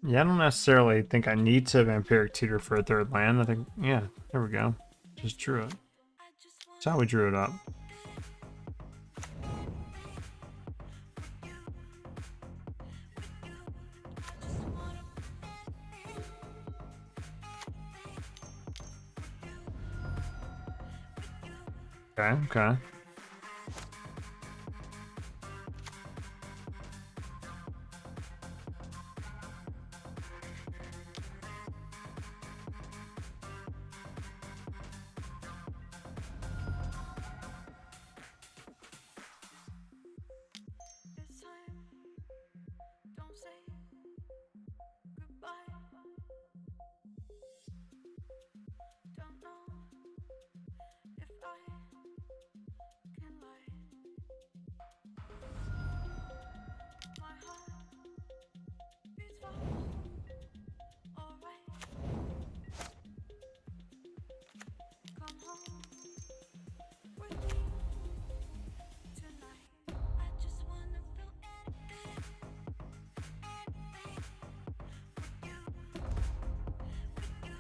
yeah, I don't necessarily think I need to Vampiric Tutor for a 3rd land. I think, yeah, there we go. Just drew it. That's how we drew it up. Okay.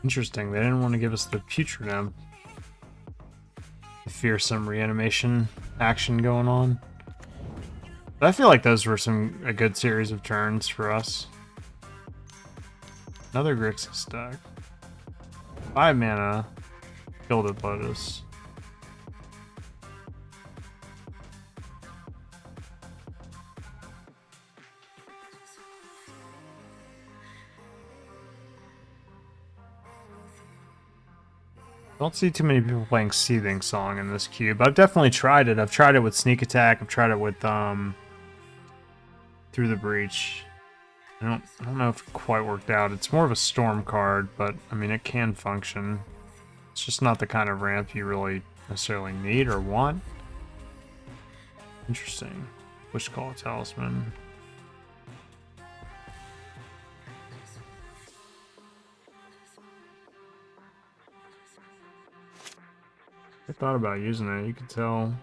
Interesting, they didn't want to give us the Putrid. Fearsome reanimation action going on. But I feel like those were a good series of turns for us. Another Grixis deck. 5 mana, Gilded Lotus. Don't see too many people playing Seething Song in this cube. I've definitely tried it. I've tried it with Sneak Attack. I've tried it with Through the Breach. I don't know if it quite worked out. It's more of a storm card, but I mean it can function. It's just not the kind of ramp you really necessarily need or want. Interesting. Wishcall Talisman. I thought about using it, you could tell.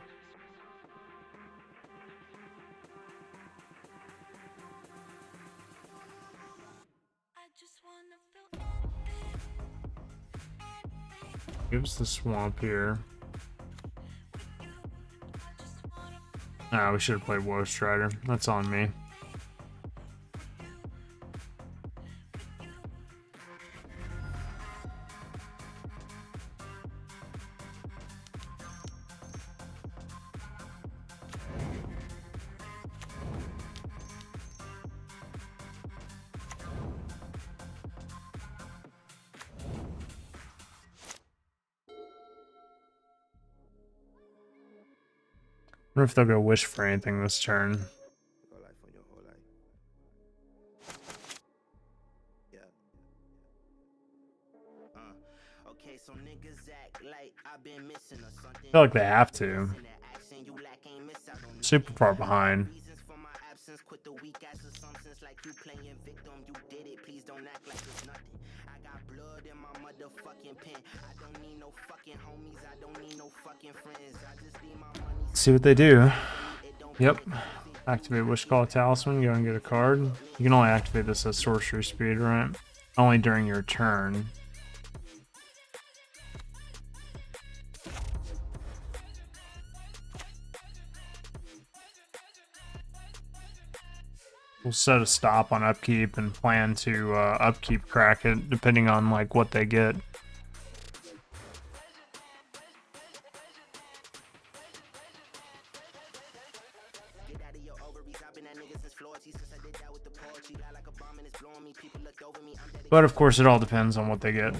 Gives the swamp here. Ah, we should have played Woe Strider. That's on me. I wonder if they'll go Wish for anything this turn. I feel like they have to. Super far behind. Let's see what they do. Yep. Activate Wish Call Talisman, go and get a card. You can only activate this at sorcery speed, right? Only during your turn. We'll set a stop on upkeep and plan to upkeep crack it depending on like what they get. But of course it all depends on what they get.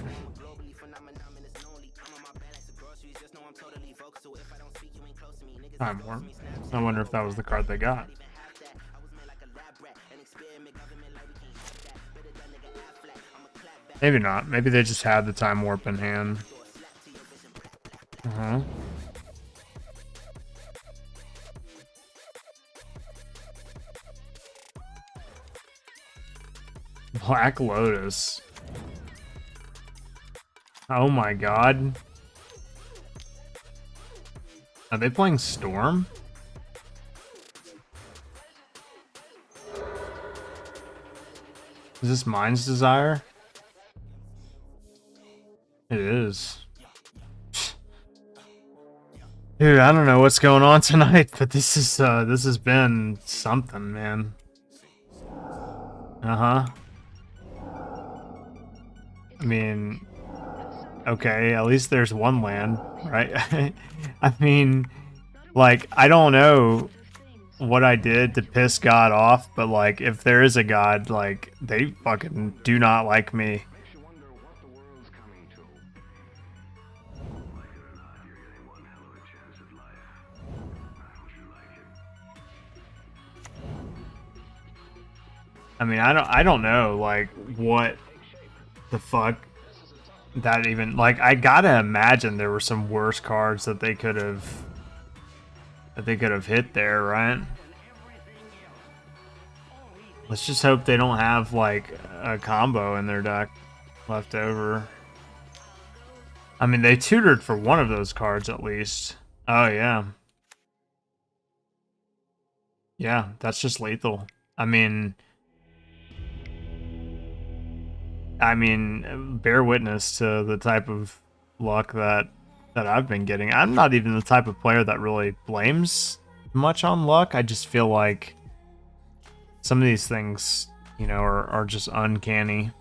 I wonder if that was the card they got. Maybe not. Maybe they just had the Time Warp in hand. Black Lotus. Oh my god. Are they playing Storm? Is this Mind's Desire? It is. Dude, I don't know what's going on tonight, but this has been something, man. I mean, okay, at least there's one land, right? I mean, like, I don't know what I did to piss God off, but like, if there is a God, like, they fucking do not like me. I mean, I don't know, like, what the fuck that even, like, I gotta imagine there were some worse cards that they could have hit there, right? Let's just hope they don't have like a combo in their deck left over. I mean, they tutored for one of those cards at least. Oh yeah. Yeah, that's just lethal. I mean, bear witness to the type of luck that I've been getting. I'm not even the type of player that really blames much on luck. I just feel like some of these things, you know, are just uncanny.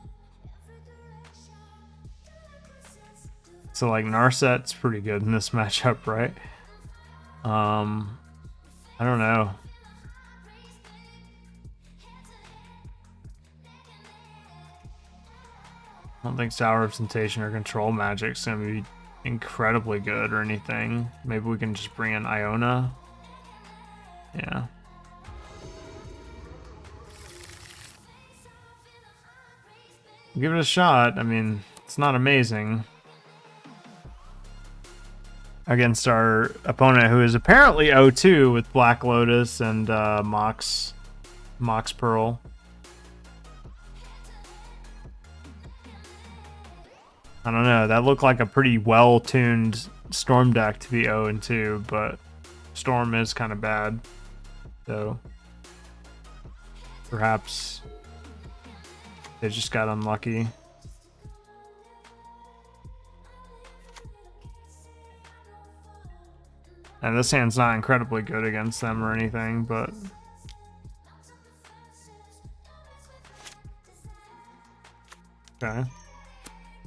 So like Narset's pretty good in this matchup, right? I don't know. I don't think Sour Representation or Control Magic's gonna be incredibly good or anything. Maybe we can just bring in Iona. Yeah. Give it a shot. I mean, it's not amazing. Against our opponent, who is apparently 0-2 with Black Lotus and Mox Pearl. I don't know. That looked like a pretty well-tuned Storm deck to be 0-2, but Storm is kind of bad, so perhaps they just got unlucky. And this hand's not incredibly good against them or anything, but okay,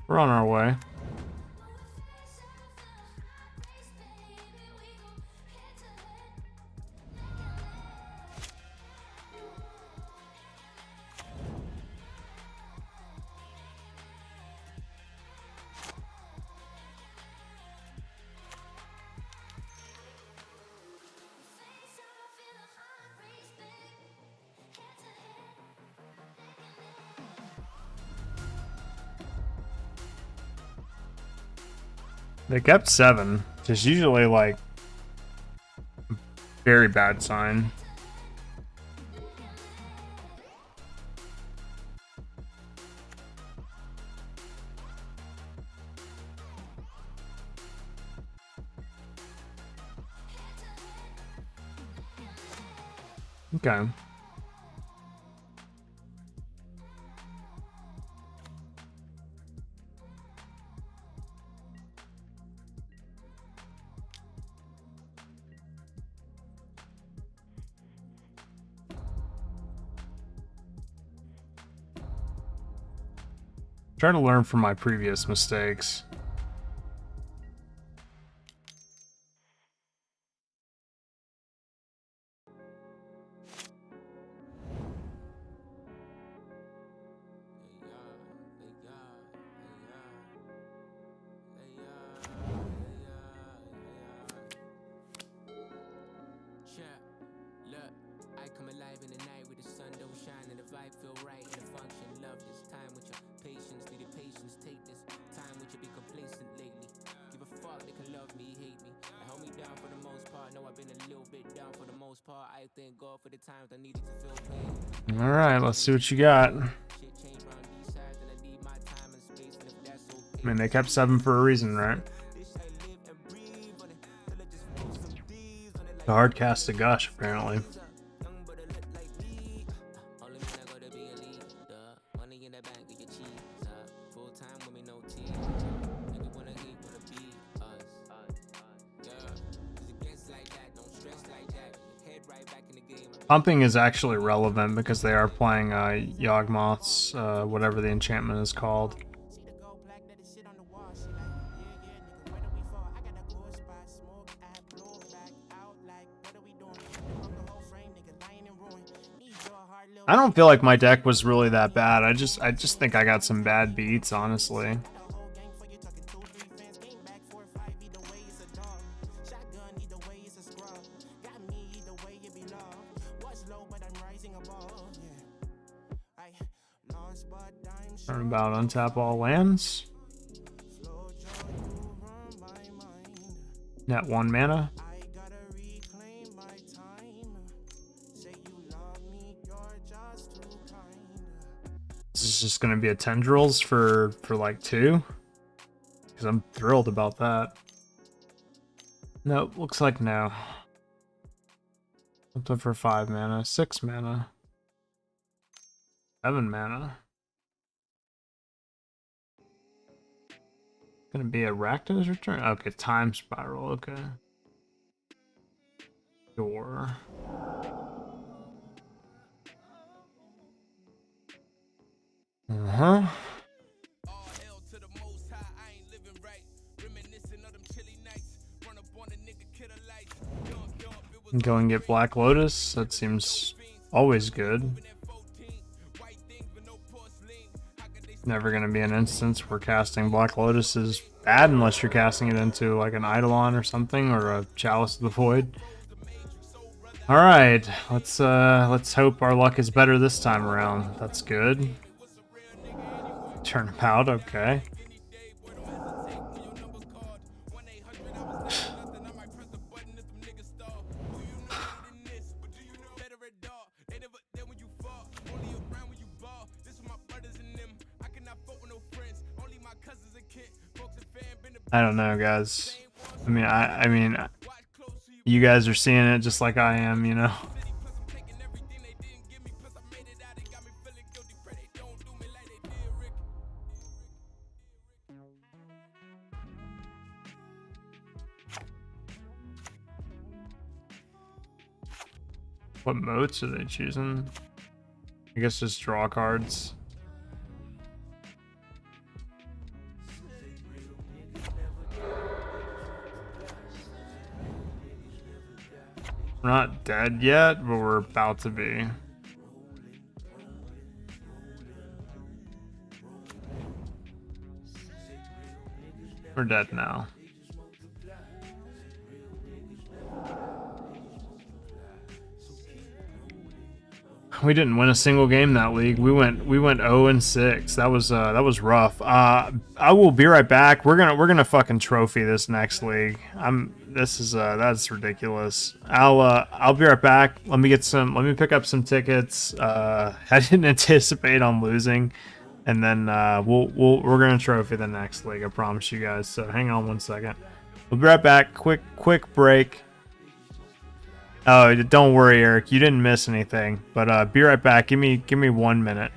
we're on our way. They kept 7, which is usually like a very bad sign. Okay. Try to learn from my previous mistakes. All right, let's see what you got. I mean, they kept 7 for a reason, right? The hard cast to Gush, apparently. Pumping is actually relevant because they are playing Yawgmoth's, whatever the enchantment is called. I don't feel like my deck was really that bad. I just think I got some bad beats, honestly. Turnabout, untap all lands. Net 1 mana. This is just going to be a Tendrils for like 2. Because I'm thrilled about that. Nope, looks like no. Something for 5 mana, 6 mana, 7 mana. Gonna be a Rakdos return? Okay, Time Spiral, okay. Sure. Uh-huh. Go and get Black Lotus. That seems always good. Never going to be an instance where casting Black Lotus is bad unless you're casting it into like an Eidolon or something, or a Chalice of the Void. All right, let's hope our luck is better this time around. That's good. Turnabout, okay. I don't know, guys. I mean, you guys are seeing it just like I am, you know. What modes are they choosing? I guess just draw cards. We're not dead yet, but we're about to be. We're dead now. We didn't win a single game that league. We went 0-6. That was rough. I will be right back. We're gonna fucking trophy this next league. That's ridiculous. I'll be right back. Let me pick up some tickets. I didn't anticipate on losing, and then we're gonna trophy the next league. I promise you guys. So hang on 1 second. We'll be right back. Quick break. Oh, don't worry, Eric. You didn't miss anything. But be right back. Give me 1 minute.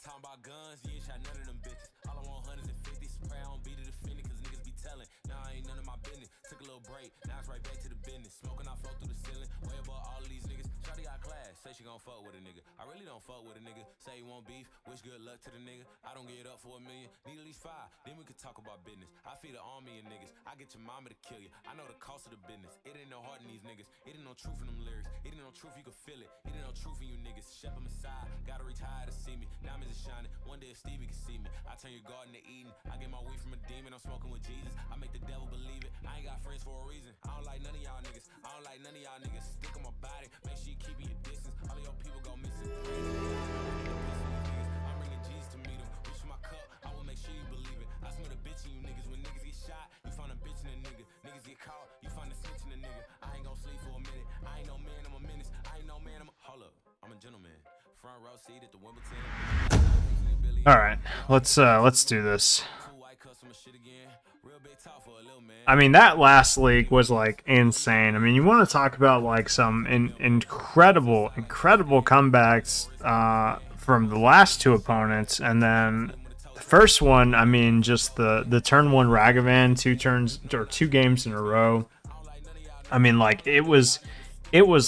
Talking about guns, you ain't shot none of them bitches. All I want hundreds and fifties. Pray I don't be the defendant, cause niggas be telling. Nah, ain't none of my business. Took a little break, now it's right back to the business. Smoking, I flow through the ceiling. Way above all of these niggas. Shawty got class, say she gon' fuck with a nigga. I really don't fuck with a nigga. Say you want beef, wish good luck to the nigga. I don't get up for $1 million, need at least 5. Then we could talk about business. I feed an army of niggas. I get your mama to kill you. I know the cost of the business. It ain't no heart in these niggas. It ain't no truth in them lyrics. It ain't no truth, you can feel it. It ain't no truth in you niggas. Shep them aside, gotta retire to see me. Diamonds are shining. One day if Stevie can see me, I turn your garden to Eden. I get my weed from a demon, I'm smoking with Jesus. I make the devil believe it. I ain't got friends for a reason. I don't like none of y'all niggas. I don't like none of y'all niggas. Stick on my body, make sure you keep me your distance. All of your people go missing. I'm bringing Jesus to meet them. Reach for my cup, I will make sure you believe it. I smell the bitch in you niggas. When niggas get shot, you find a bitch in a nigga. Niggas get caught, you find a snitch in a nigga. I ain't gon' sleep for a minute. I ain't no man, I'm a menace. I ain't no man, hold up, I'm a gentleman. Front row seat at the Wimbledon. All right, let's do this. I mean, that last league was like insane. I mean, you want to talk about like some incredible comebacks from the last two opponents, and then the first one. I mean, just the turn one Ragavan, 2 games in a row. I mean, like it was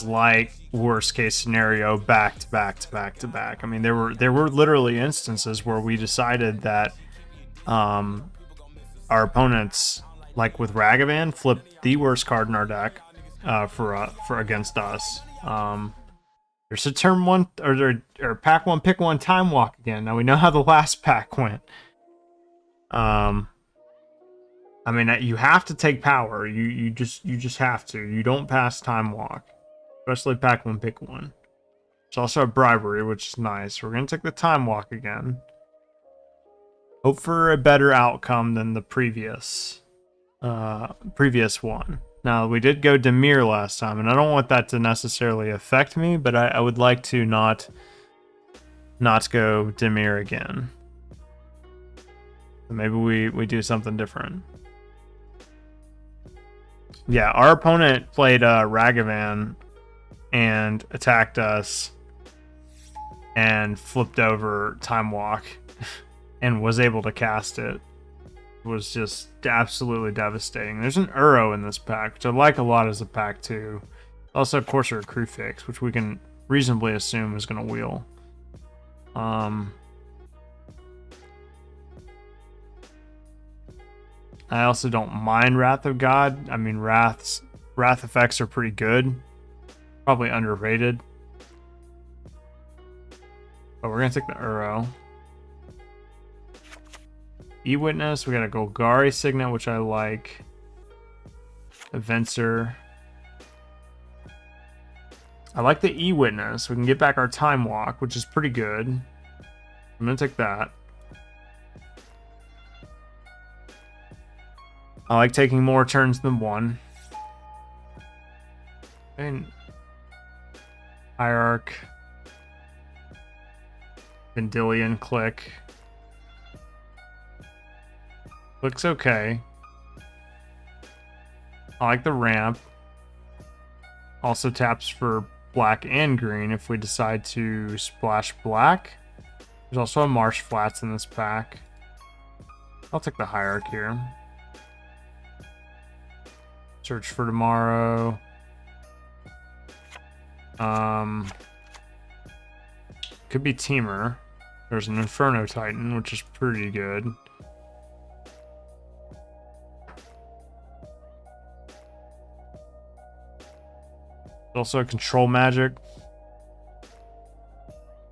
like worst case scenario back to back. I mean, there were literally instances where we decided that our opponents, like with Ragavan, flipped the worst card in our deck for against us. There's a turn one or pack one, pick one, time walk again. Now we know how the last pack went. I mean, you have to take power. You just have to. You don't pass time walk. Especially pack one, pick one. It's also a bribery, which is nice. We're going to take the time walk again. Hope for a better outcome than the previous one. Now, we did go Demir last time, and I don't want that to necessarily affect me, but I would like to not go Demir again. So maybe we do something different. Yeah, our opponent played Ragavan and attacked us and flipped over time walk and was able to cast it. It was just absolutely devastating. There's an Uro in this pack, which I like a lot as a pack too. Also, of course, our crew fix, which we can reasonably assume is going to wheel. I also don't mind Wrath of God. I mean, Wrath effects are pretty good. Probably underrated. But we're going to take the Uro. E-Witness. We got a Golgari Signet, which I like. A Venser. I like the E-Witness. We can get back our Time Walk, which is pretty good. I'm going to take that. I like taking more turns than one. And Hierarch. Vendilion, click. Looks okay. I like the ramp. Also taps for black and green if we decide to splash black. There's also a Marsh Flats in this pack. I'll take the Hierarch here. Search for tomorrow. Could be Teamer. There's an Inferno Titan, which is pretty good. Also a Control Magic.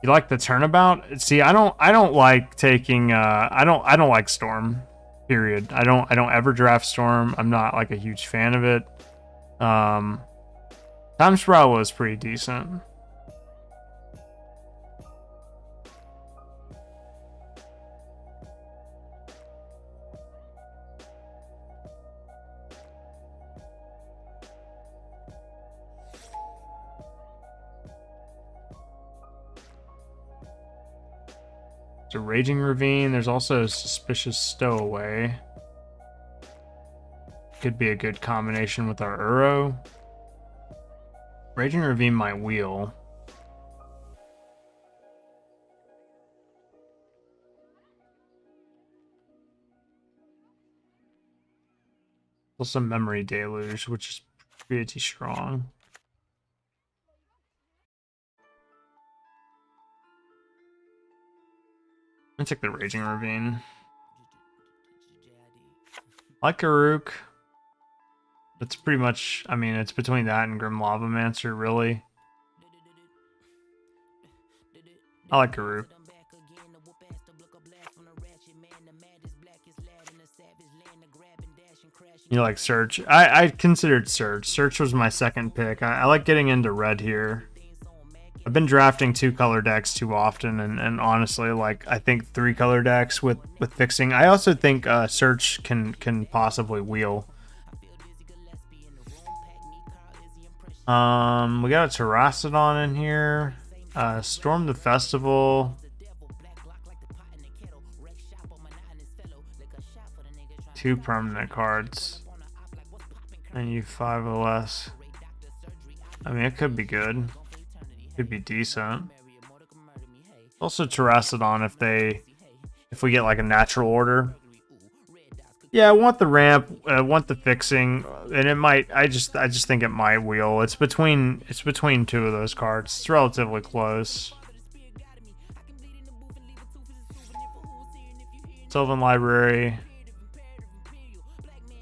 You like the Turnabout? See, I don't like taking I don't like Storm. Period. I don't ever draft Storm. I'm not like a huge fan of it. Time Sprout was pretty decent. A Raging Ravine. There's also a Suspicious Stowaway. Could be a good combination with our Uro. Raging Ravine might wheel. Also Memory Deluge, which is pretty strong. I'm gonna take the Raging Ravine. I like Karuk. That's pretty much, I mean, it's between that and Grim Lavamancer, really. I like Karuk. You like Search? I considered Search. Search was my second pick. I like getting into red here. I've been drafting 2-color decks too often, and honestly, like, I think 3-color decks with fixing. I also think Search can possibly wheel. We got a Terracodon in here. Storm the Festival. 2 permanent cards. And you 5 or less. I mean, it could be good. Could be decent. Also Terracodon if we get like a natural order. Yeah, I want the ramp, I want the fixing, and it might I just think it might wheel. It's between 2 of those cards. It's relatively close. Sylvan Library.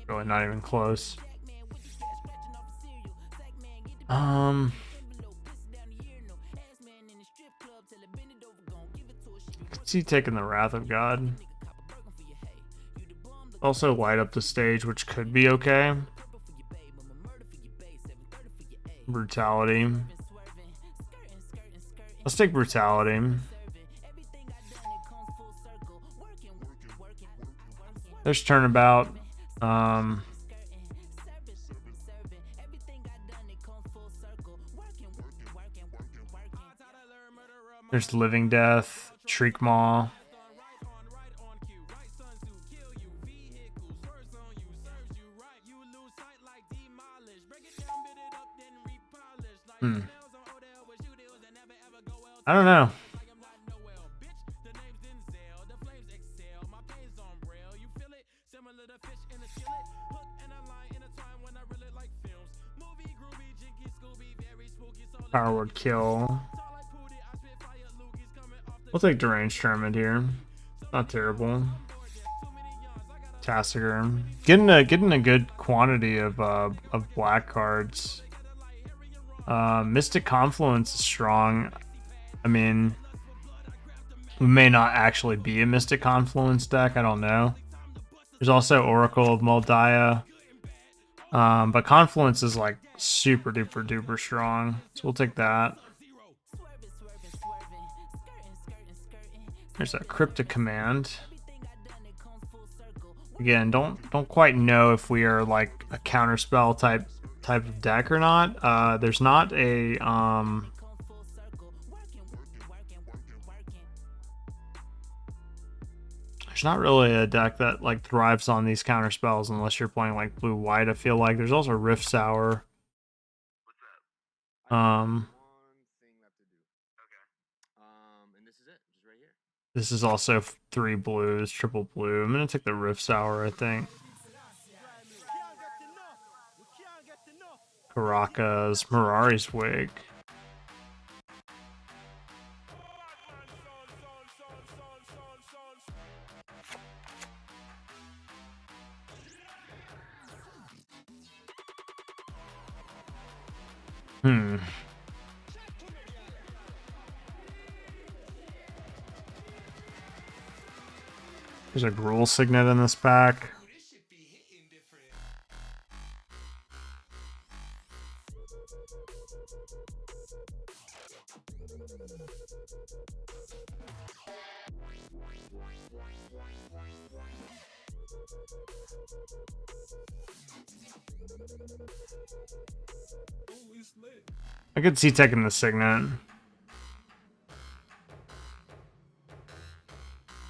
Really not even close. See, taking the Wrath of God. Also light up the stage, which could be okay. Brutality. Let's take Brutality. There's Turnabout. There's Living Death. Shriek Maw. I don't know. Power Word Kill. We'll take Deranged Tournament here. Not terrible. Tassiger. Getting a good quantity of black cards. Mystic Confluence is strong. I mean, we may not actually be a Mystic Confluence deck. I don't know. There's also Oracle of Moldiah. But Confluence is like super duper duper strong. So we'll take that. There's a Cryptic Command. Again, don't quite know if we are like a counterspell type of deck or not. There's not a there's not really a deck that like thrives on these counterspells unless you're playing like blue white. I feel like there's also Rift Sour. This is also 3 blues, triple blue. I'm gonna take the Rift Sour, I think. Caracas, Mirari's Wig. There's a Gruul Signet in this pack. I could see taking the Signet.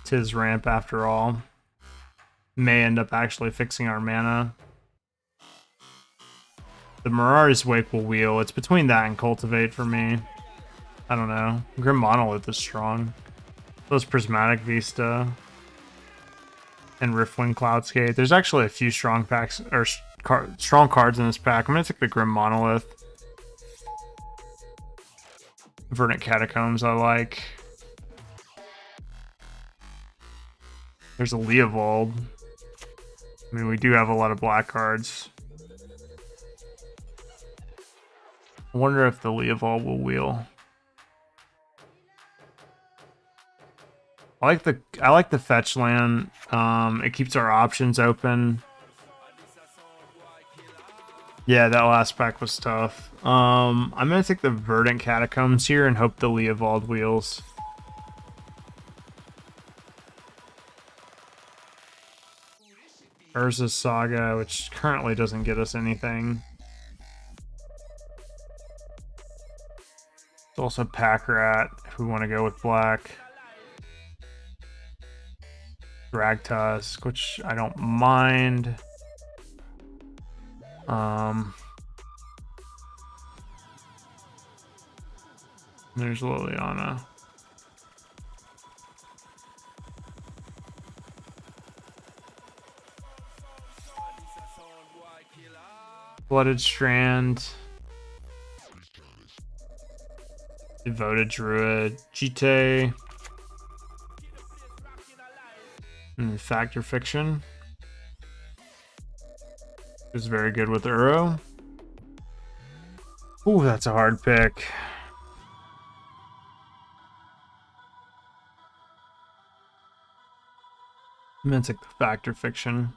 It's his ramp after all. May end up actually fixing our mana. The Mirari's Wake will wheel. It's between that and Cultivate for me. I don't know. Grim Monolith is strong. Those Prismatic Vista. And Riftwing Cloudscape. There's actually a few strong packs, or strong cards in this pack. I'm going to take the Grim Monolith. Verdant Catacombs I like. There's a Leovold. I mean, we do have a lot of black cards. I wonder if the Leovold will wheel. I like the fetch land. It keeps our options open. Yeah, that last pack was tough. I'm gonna take the Verdant Catacombs here and hope the Leovold wheels. Urza's Saga, which currently doesn't get us anything. There's also Pack Rat if we want to go with black. Drag Tusk, which I don't mind. There's Liliana. Blooded Strand. Devoted Druid. Jite. And Factor Fiction. Is very good with Uro. Ooh, that's a hard pick. I'm gonna take the Factor Fiction.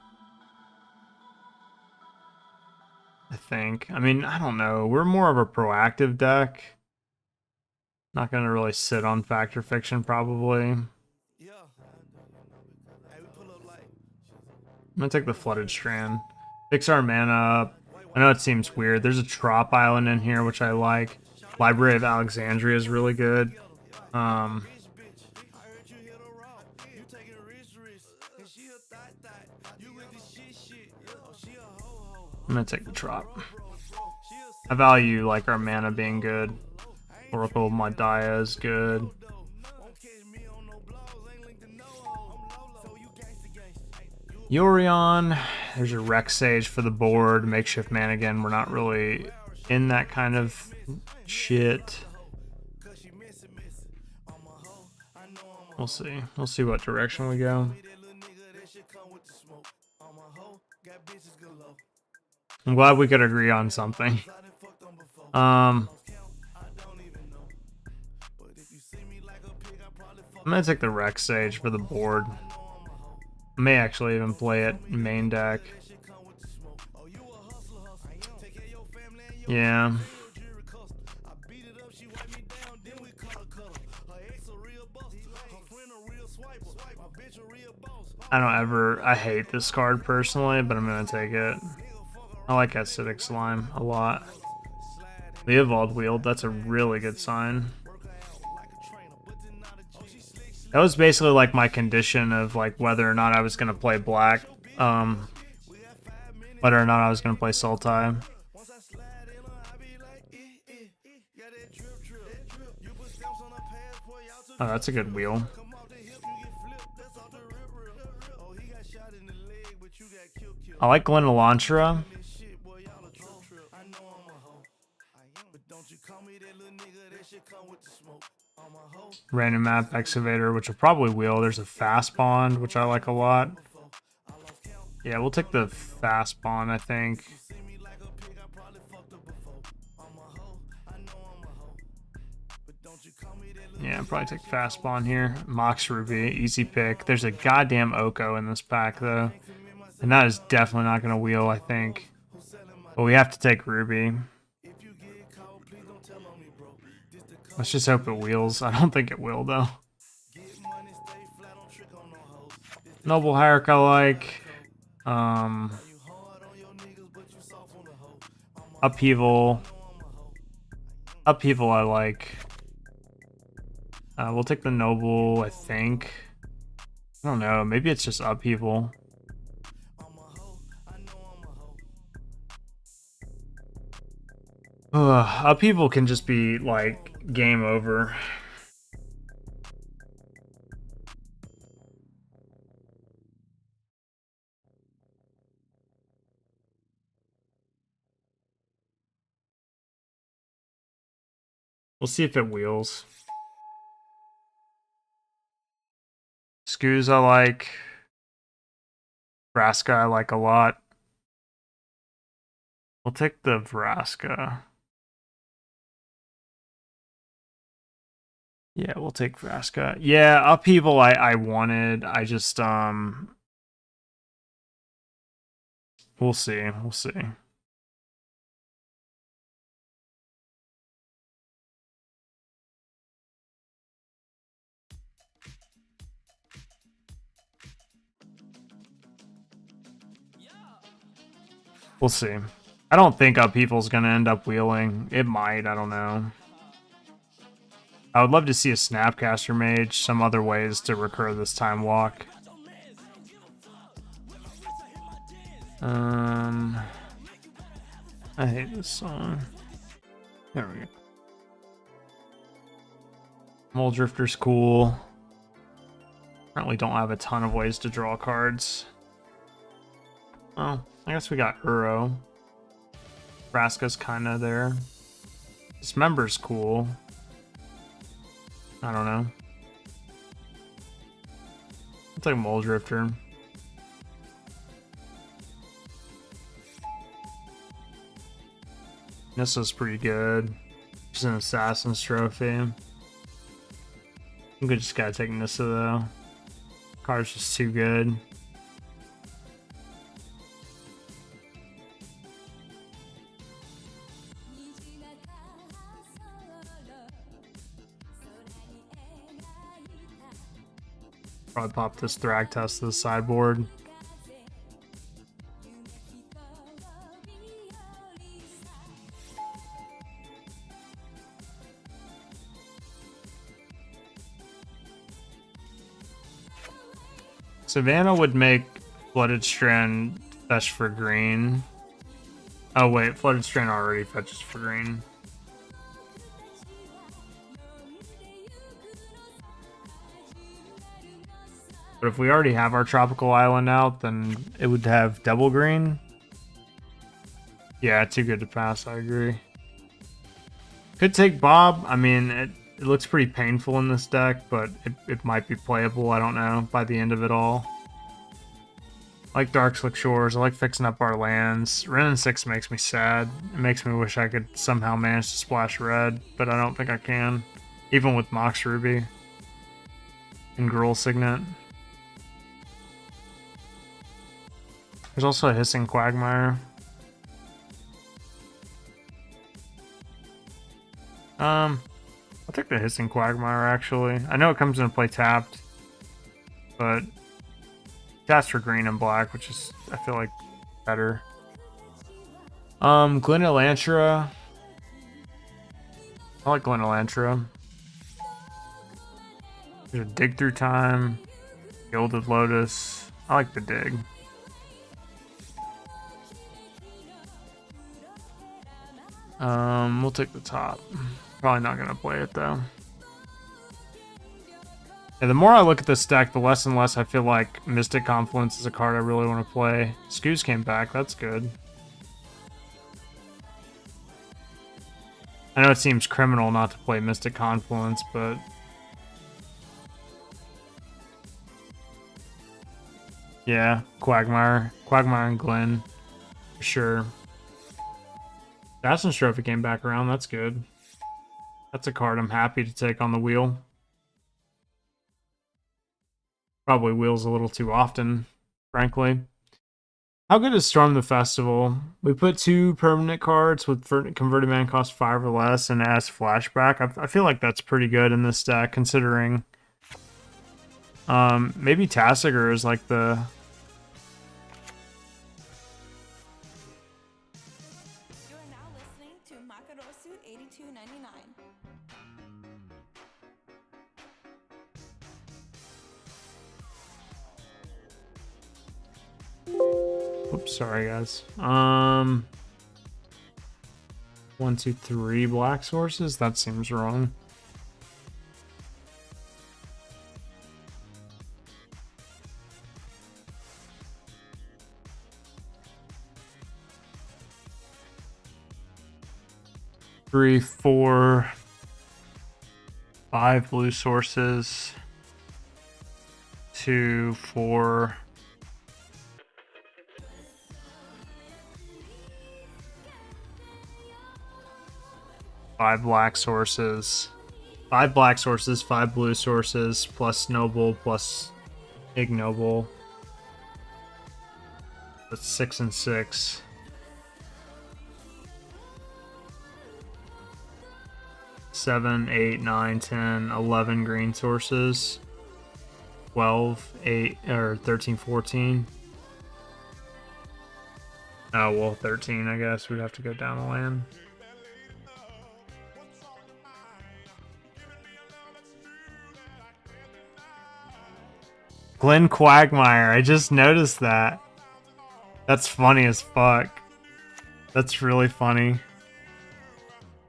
I think. I mean, I don't know. We're more of a proactive deck. Not gonna really sit on Factor Fiction, probably. I'm gonna take the Flooded Strand. Fix our mana up. I know it seems weird. There's a Trop Island in here, which I like. Library of Alexandria is really good. I'm gonna take the Trop. I value like our mana being good. Oracle of Moldiah is good. Yorion. There's a Rex Sage for the board. Makeshift man again. We're not really in that kind of shit. We'll see. We'll see what direction we go. I'm glad we could agree on something. I'm gonna take the Rex Sage for the board. I may actually even play it main deck. Yeah. I hate this card personally, but I'm gonna take it. I like Acidic Slime a lot. The Evolved Wield, that's a really good sign. That was basically like my condition of like whether or not I was gonna play black, whether or not I was gonna play Sultai. Oh, that's a good wheel. I like Glen Elantra. Random map excavator, which will probably wheel. There's a fast bond, which I like a lot. Yeah, we'll take the fast bond, I think. Yeah, probably take fast bond here. Mox Ruby, easy pick. There's a goddamn Oko in this pack though, and that is definitely not gonna wheel, I think. But we have to take Ruby. Let's just hope it wheels. I don't think it will though. Noble Hierarch I like. Upheaval. Upheaval I like. We'll take the Noble, I think. I don't know. Maybe it's just Upheaval. Upheaval can just be like game over. We'll see if it wheels. Scoos I like. Vraska I like a lot. We'll take the Vraska. Yeah, we'll take Vraska. Yeah, Upheaval I wanted. I just we'll see. We'll see. We'll see. I don't think Upheaval's gonna end up wheeling. It might, I don't know. I would love to see a Snapcaster Mage, some other ways to recur this time walk. I hate this song. There we go. Mole Drifter's cool. Apparently don't have a ton of ways to draw cards. Oh, I guess we got Uro. Vraska's kinda there. Dismember's cool. I don't know. I'll take Mole Drifter. Nissa's pretty good. She's an Assassin's Trophy. I think we just gotta take Nissa though. Card's just too good. Probably pop this Thragtusk to the sideboard. Savannah would make Flooded Strand fetch for green. Oh wait, Flooded Strand already fetches for green. But if we already have our Tropical Island out, then it would have double green. Yeah, too good to pass, I agree. Could take Bob. I mean, it looks pretty painful in this deck, but it might be playable, I don't know, by the end of it all. I like Dark Slick Shores, I like fixing up our lands. Wrenn and 6 makes me sad. It makes me wish I could somehow manage to splash red, but I don't think I can. Even with Mox Ruby and Gruul Signet. There's also a Hissing Quagmire. I'll take the Hissing Quagmire, actually. I know it comes into play tapped, but that's for green and black, which is, I feel like, better. Glen Elantra. I like Glen Elantra. There's a Dig Through Time. Gilded Lotus. I like the dig. We'll take the top. Probably not gonna play it though. Yeah, the more I look at this deck, the less and less I feel like Mystic Confluence is a card I really want to play. Scoos came back, that's good. I know it seems criminal not to play Mystic Confluence, but yeah, Quagmire and Glen, for sure. Assassin's Trophy came back around, that's good. That's a card I'm happy to take on the wheel. Probably wheels a little too often, frankly. How good is Storm the Festival? We put 2 permanent cards with converted mana cost 5 or less and as flashback. I feel like that's pretty good in this deck, considering maybe Tasigur is like the... You are now listening to Makarosu 8299. Oops, sorry guys. 1, 2, 3 black sources? That seems wrong. Three, 4, 5 blue sources. 2, 4. Five black sources. 5 black sources, 5 blue sources, plus Noble, plus Ignoble. That's 6 and 6. 7, 8, 9, 10, 11 green sources. 12, 8, or 13, 14. Oh, well, 13, I guess. We'd have to go down the land. Glen Quagmire, I just noticed that. That's funny as fuck. That's really funny.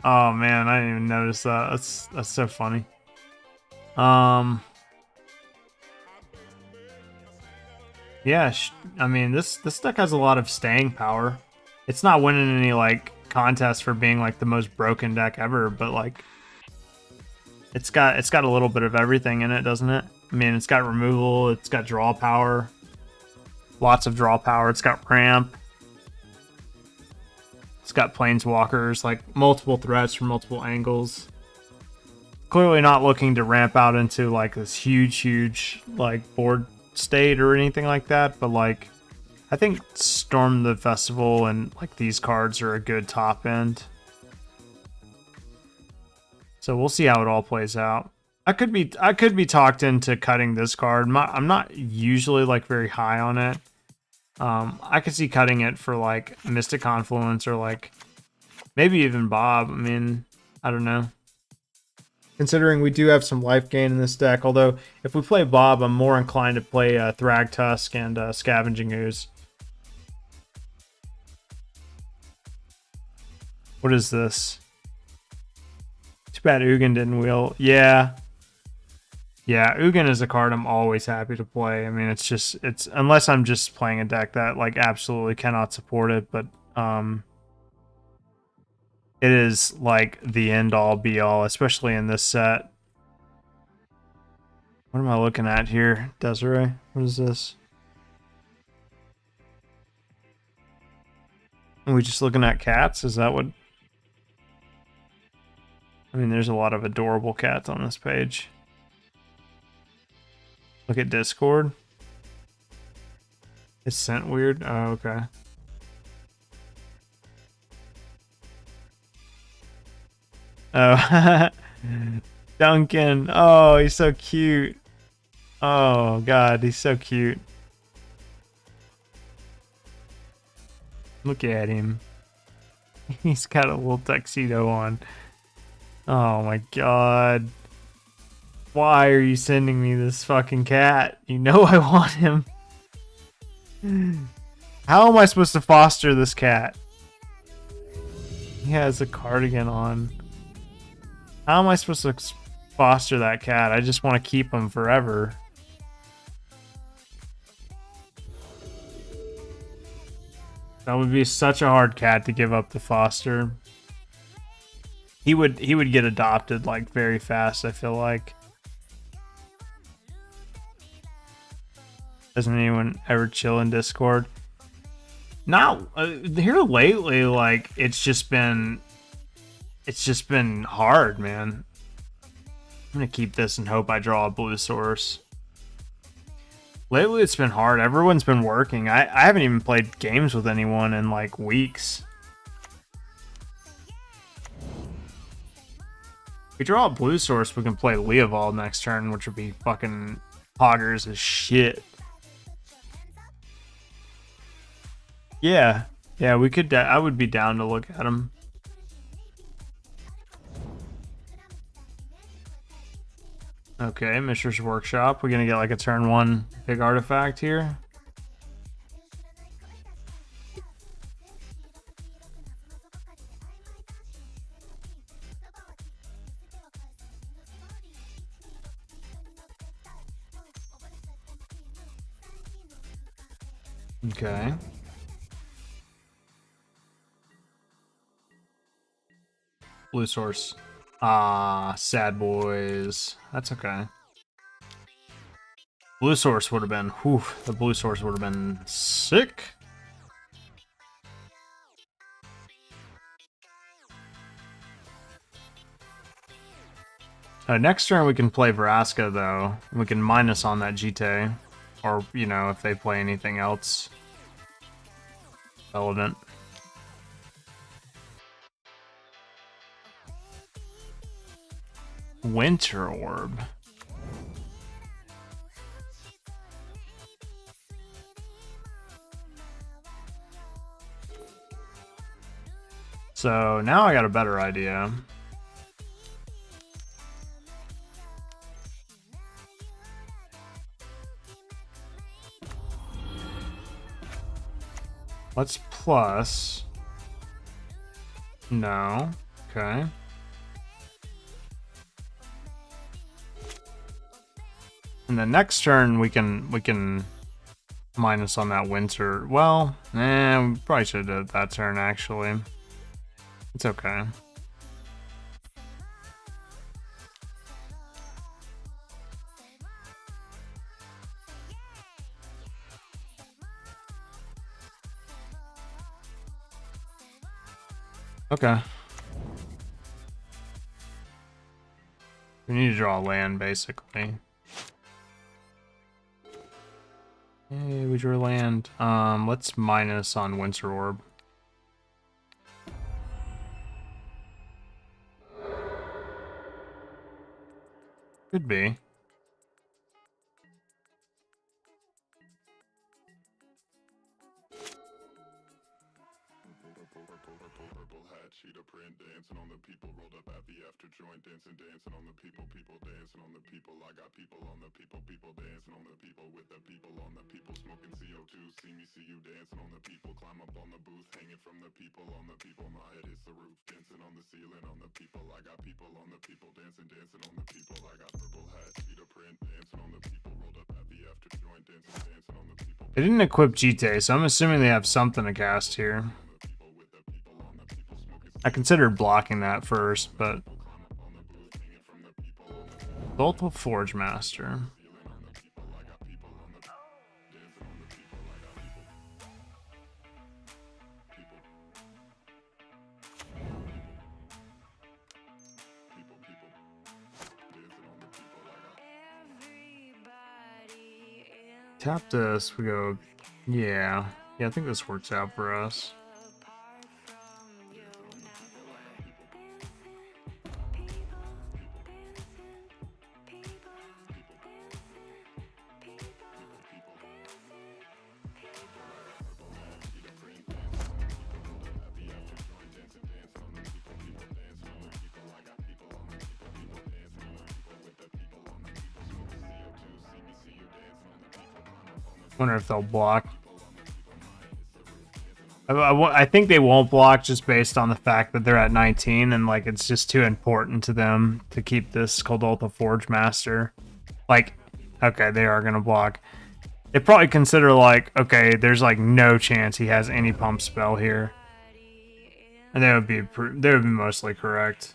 Oh man, I didn't even notice that. That's so funny. Yeah, I mean this deck has a lot of staying power. It's not winning any like contests for being like the most broken deck ever, but like it's got a little bit of everything in it, doesn't it? I mean, it's got removal, it's got draw power, lots of draw power, it's got ramp, it's got planeswalkers, like multiple threats from multiple angles. Clearly not looking to ramp out into like this huge like board state or anything like that, but like I think Storm the Festival and like these cards are a good top end. So we'll see how it all plays out. I could be talked into cutting this card. I'm not usually like very high on it. I could see cutting it for like Mystic Confluence or like maybe even Bob. I mean, I don't know. Considering we do have some life gain in this deck, although if we play Bob, I'm more inclined to play Thragtusk and Scavenging Ooze. What is this? Too bad Ugin didn't wheel. Yeah, Ugin is a card I'm always happy to play. I mean, it's unless I'm just playing a deck that like absolutely cannot support it, but it is like the end all be all, especially in this set. What am I looking at here, Desiree? What is this? Are we just looking at cats? Is that what? I mean, there's a lot of adorable cats on this page. Look at Discord. Is scent weird? Oh, okay. Oh, Duncan. Oh, he's so cute. Oh, God, he's so cute. Look at him. He's got a little tuxedo on. Oh, my God. Why are you sending me this fucking cat? You know I want him. How am I supposed to foster this cat? He has a cardigan on. How am I supposed to foster that cat? I just want to keep him forever. That would be such a hard cat to give up to foster. He would get adopted like very fast, I feel like. Doesn't anyone ever chill in Discord? Not here lately, like it's just been hard, man. I'm gonna keep this and hope I draw a blue source. Lately it's been hard. Everyone's been working. I haven't even played games with anyone in like weeks. If we draw a blue source, we can play Leovold next turn, which would be fucking hoggers as shit. Yeah, we could. I would be down to look at him. Okay, Mishra's Workshop. We're gonna get like a turn 1 big artifact here. Okay. Blue source. Ah, sad boys. That's okay. Blue source would have been, whew, the blue source would have been sick. Next turn we can play Vraska though. We can minus on that GT. Or, you know, if they play anything else relevant. Winter Orb. So now I got a better idea. Let's plus. No. Okay. And then next turn we can minus on that winter. Well, we probably should have did that turn actually. It's okay. Okay. We need to draw land basically. Hey, we drew land. Let's minus on Winter Orb. Could be. Cheetah print dancing on the people, rolled up at the after joint, dancing on the people dancing on the people. I got people on the people dancing on the people, with the people on the people, smoking CO2. See me, see you dancing on the people, climb up on the booth, hanging from the people on the people. My head is the roof, dancing on the ceiling on the people. I got people on the people dancing on the people. I got purple hat, cheetah print dancing on the people, rolled up at the after joint, dancing on the people. They didn't equip GT, so I'm assuming they have something to cast here. I considered blocking that first, but Volatile Forge Master. Tap this, we go Yeah. Yeah, I think this works out for us. Wonder if they'll block. I think they won't block just based on the fact that they're at 19 and like it's just too important to them to keep this Kodoltha Forge Master. Like, okay, they are gonna block. They probably consider like, okay, there's like no chance he has any pump spell here, and they would be mostly correct.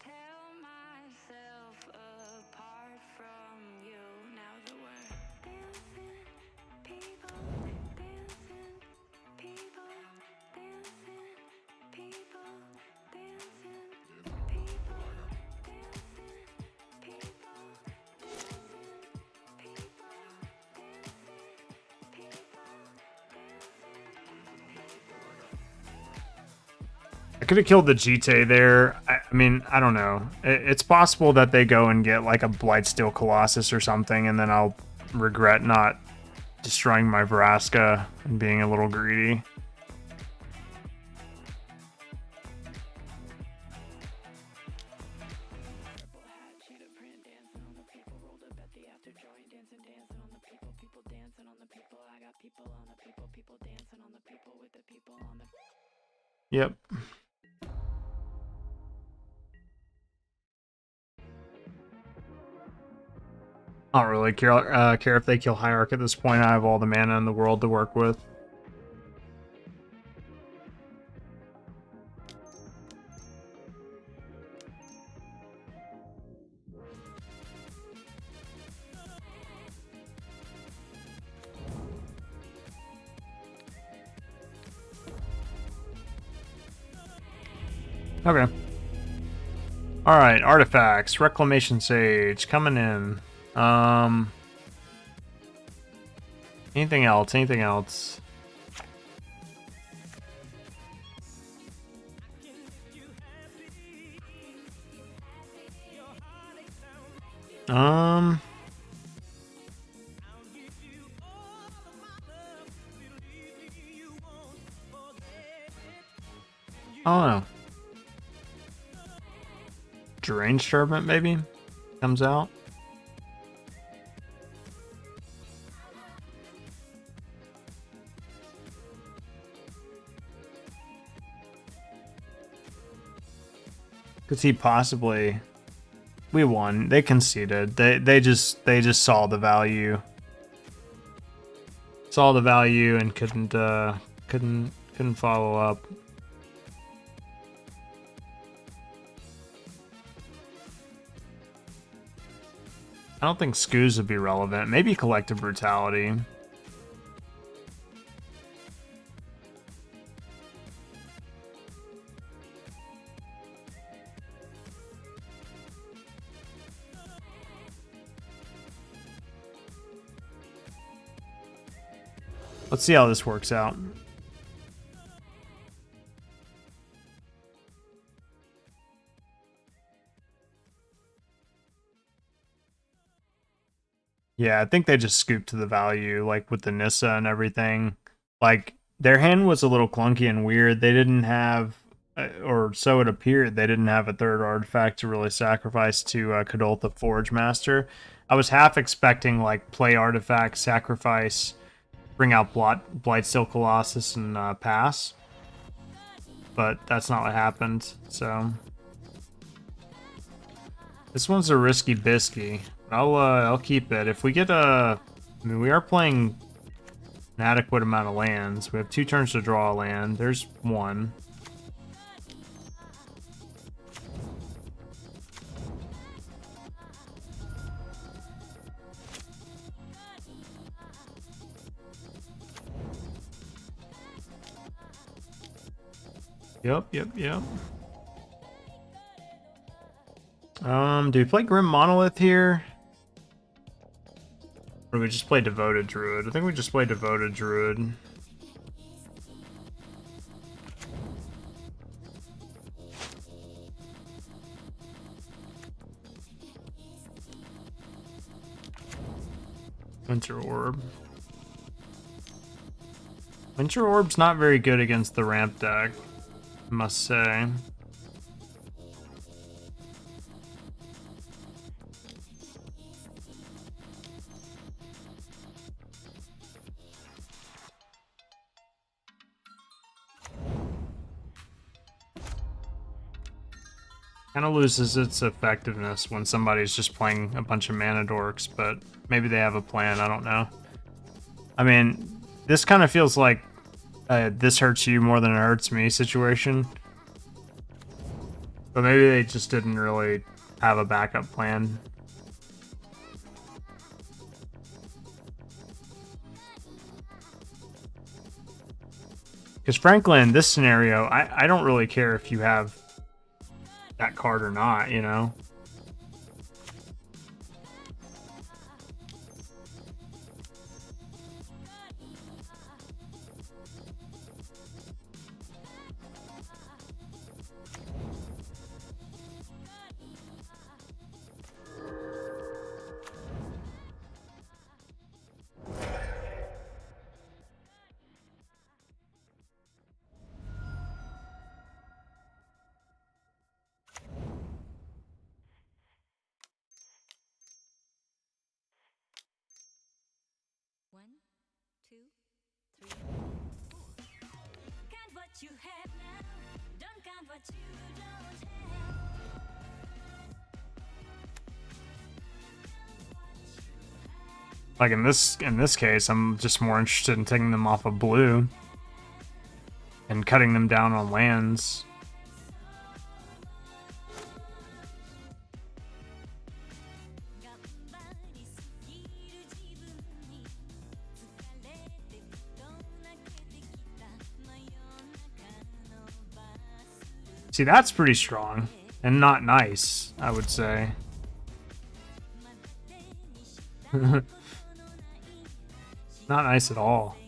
I could have killed the Jite there. I mean, I don't know. It's possible that they go and get like a Blightsteel Colossus or something, and then I'll regret not destroying my Vraska and being a little greedy. Yep. I don't really care if they kill Hierarch at this point. I have all the mana in the world to work with. Okay. Alright, artifacts. Reclamation Sage coming in. Anything else? Anything else? I don't know. Deranged Servant maybe comes out. Could he possibly? We won. They conceded. They just saw the value. Saw the value and couldn't follow up. I don't think Scoos would be relevant. Maybe Collective Brutality. Let's see how this works out. Yeah, I think they just scooped to the value, like with the Nissa and everything. Like, their hand was a little clunky and weird. They didn't have, or so it appeared, they didn't have a third artifact to really sacrifice to Kodoltha Forge Master. I was half expecting, like, play artifact, sacrifice, bring out Blightsteel Colossus, and pass. But that's not what happened, so... This one's a risky bisky. I'll keep it. If we get I mean, we are playing an adequate amount of lands. We have 2 turns to draw a land. There's one. Yep. Do we play Grim Monolith here? Or do we just play Devoted Druid? I think we just play Devoted Druid. Winter Orb. Winter Orb's not very good against the ramp deck, I must say. Kind of loses its effectiveness when somebody's just playing a bunch of mana dorks, but maybe they have a plan, I don't know. I mean, this kind of feels like this hurts you more than it hurts me situation. But maybe they just didn't really have a backup plan. Because frankly, in this scenario, I don't really care if you have that card or not, you know? One, two, three, four. Count what you have now. Don't count what you don't have. Like in this case, I'm just more interested in taking them off of blue and cutting them down on lands. See, that's pretty strong and not nice, I would say. Not nice at all.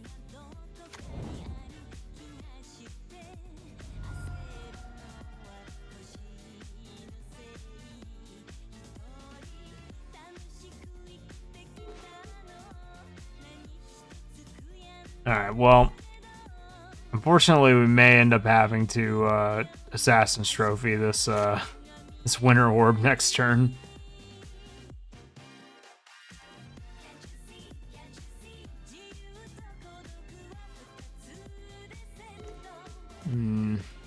Alright, well, unfortunately we may end up having to Assassin's Trophy this this Winter Orb next turn.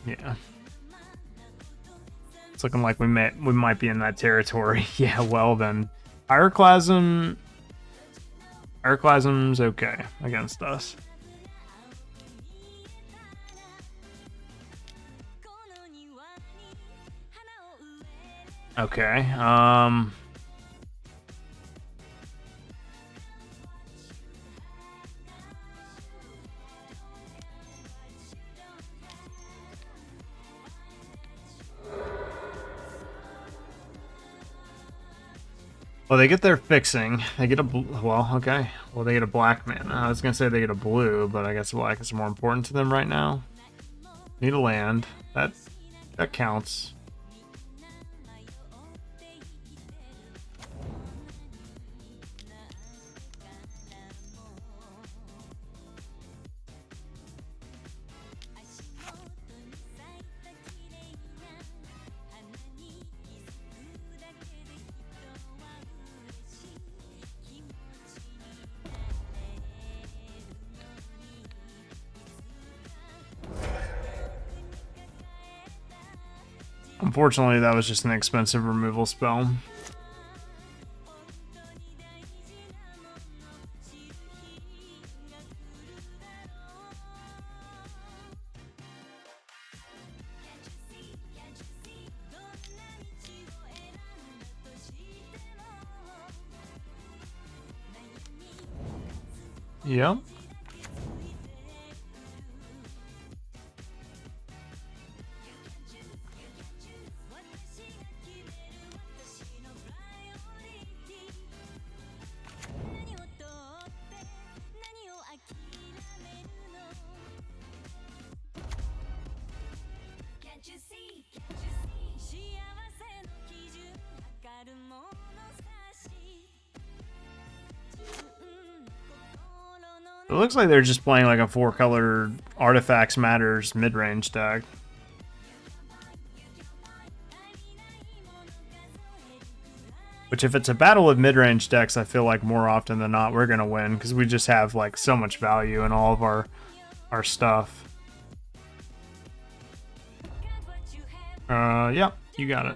Yeah. It's looking like we might be in that territory. Yeah, well then. Ironclasm's okay against us. Okay, well, they get their fixing. They get a well, okay. Well, they get a black mana. I was gonna say they get a blue, but I guess black is more important to them right now. Need a land. That counts. Unfortunately, that was just an expensive removal spell. Yep. It looks like they're just playing like a 4-color Artifacts Matters mid-range deck. Which, if it's a battle of mid-range decks, I feel like more often than not we're gonna win because we just have like so much value in all of our stuff. Yeah, you got it.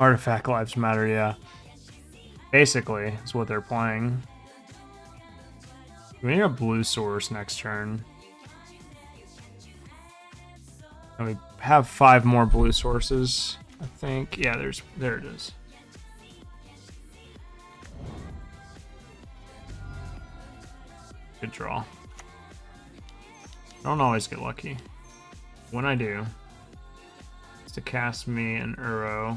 Artifact Lives Matter, yeah. Basically, is what they're playing. We need a blue source next turn. And we have 5 more blue sources, I think. Yeah, there it is. Good draw. I don't always get lucky. When I do, it's to cast me an Uro.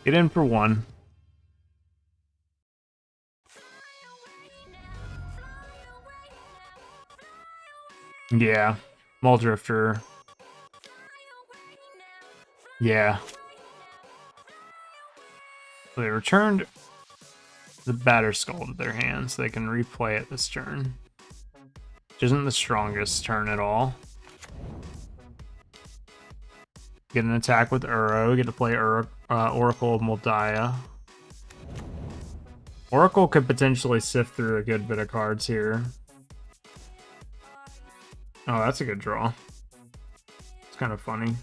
Get in for 1. Yeah. Muldrifter. Yeah. They returned the Batter Skull to their hands. They can replay it this turn. Which isn't the strongest turn at all. Get an attack with Uro. Get to play Oracle of Moldiah. Oracle could potentially sift through a good bit of cards here. Oh, that's a good draw. It's kind of funny.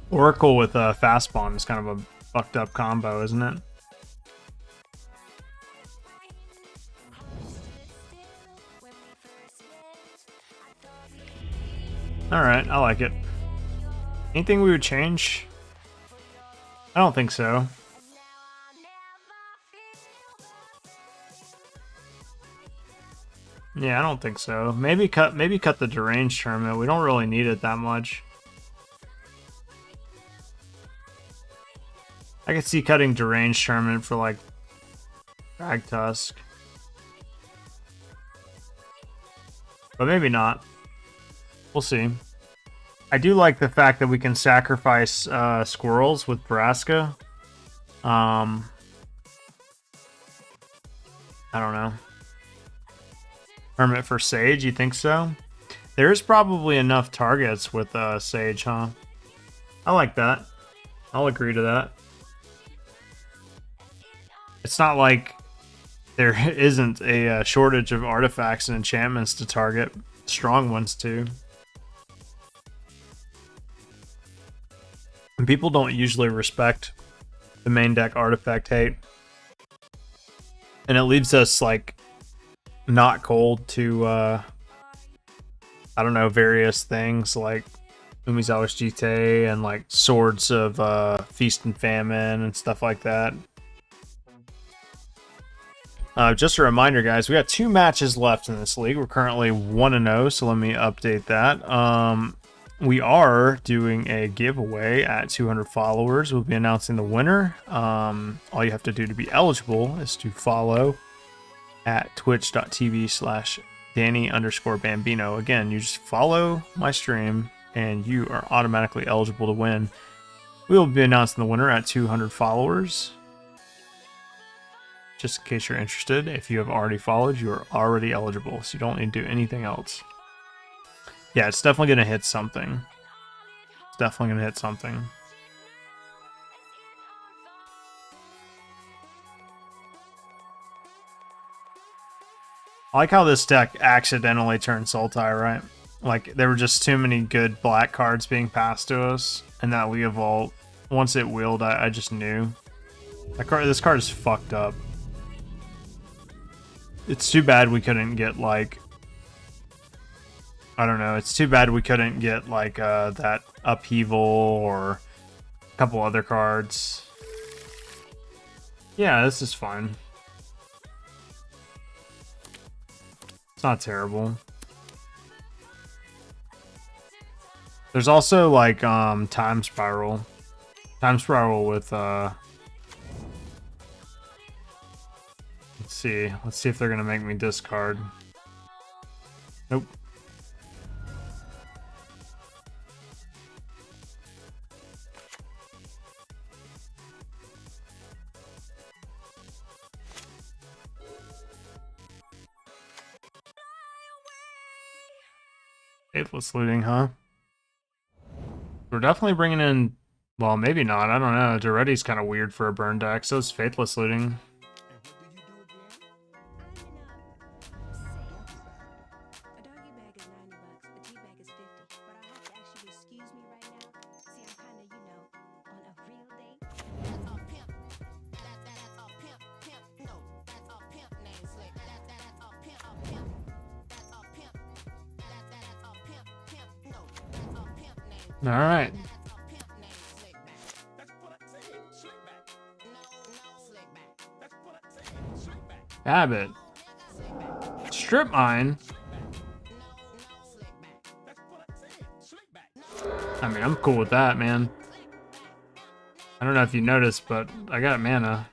Oracle with a fast spawn is kind of a fucked up combo, isn't it? Alright, I like it. Anything we would change? I don't think so. Yeah, I don't think so. Maybe cut the Deranged Tournament. We don't really need it that much. I could see cutting Deranged Tournament for like Ragtusk. But maybe not. We'll see. I do like the fact that we can sacrifice squirrels with Vraska. I don't know. Hermit for Sage, you think so? There's probably enough targets with Sage, huh? I like that. I'll agree to that. It's not like there isn't a shortage of artifacts and enchantments to target. Strong ones, too. And people don't usually respect the main deck artifact hate. And it leaves us, like, not cold to, I don't know, various things like Umizawa's Jite and, like, Swords of Feast and Famine and stuff like that. Just a reminder, guys, we got 2 matches left in this league. We're currently 1-0, so let me update that. We are doing a giveaway at 200 followers. We'll be announcing the winner. All you have to do to be eligible is to follow at twitch.tv/Danny_Bambino. Again, you just follow my stream and you are automatically eligible to win. We will be announcing the winner at 200 followers. Just in case you're interested, if you have already followed, you are already eligible, so you don't need to do anything else. Yeah, it's definitely going to hit something. It's definitely going to hit something. I like how this deck accidentally turned Sultai, right? Like, there were just too many good black cards being passed to us, and that Leah Vault, once it wheeled, I just knew. This card is fucked up. It's too bad we couldn't get like, I don't know, it's too bad we couldn't get like that upheaval or a couple other cards. Yeah, this is fine. It's not terrible. There's also like time spiral. Time spiral with let's see. Let's see if they're gonna make me discard. Nope. Faithless looting, huh? We're definitely bringing in, well, maybe not. I don't know. Duretti's kind of weird for a burn deck. So is Faithless looting. A doggy bag is $90, a tea bag is $50. But I have to actually excuse me right now. See, I'm kind of, on a real date. That's all pimp. That's all pimp. Pimp. No, that's all pimp name slick. That's all pimp. All pimp. That's all pimp. That's all pimp. Pimp. No, that's all pimp name. All right. That's all pimp name slick back. That's what I said. Slick back. No, slick back. That's what I said. Slick back. Abbott. Strip mine. I mean, I'm cool with that, man. I don't know if you noticed, but I got mana.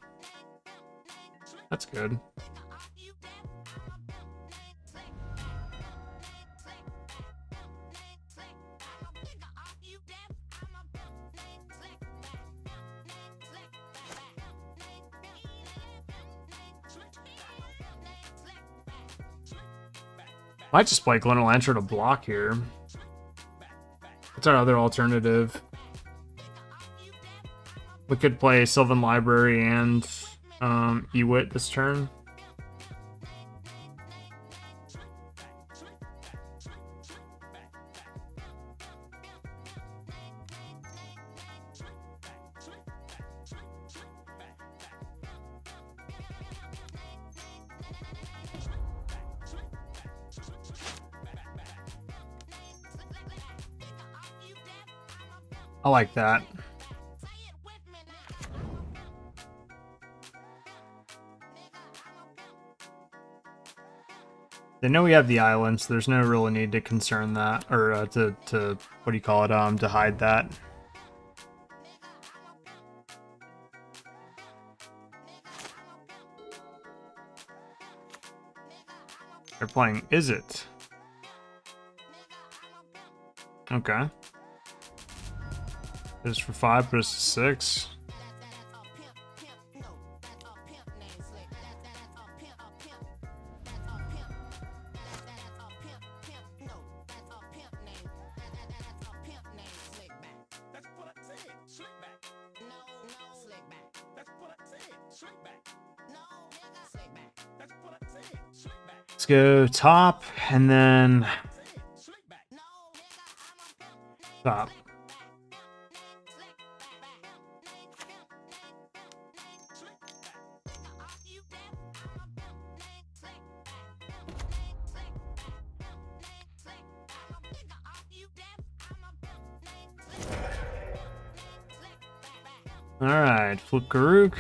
That's good. Might just play Glen Elantra to block here. What's our other alternative? We could play Sylvan Library and Ewit this turn. I like that. They know we have the island, so there's no real need to concern that, or to what do you call it? To hide that. They're playing Is It? Okay. This is for 5, but it's 6. Let's go top and then top. All right, flip Karuk.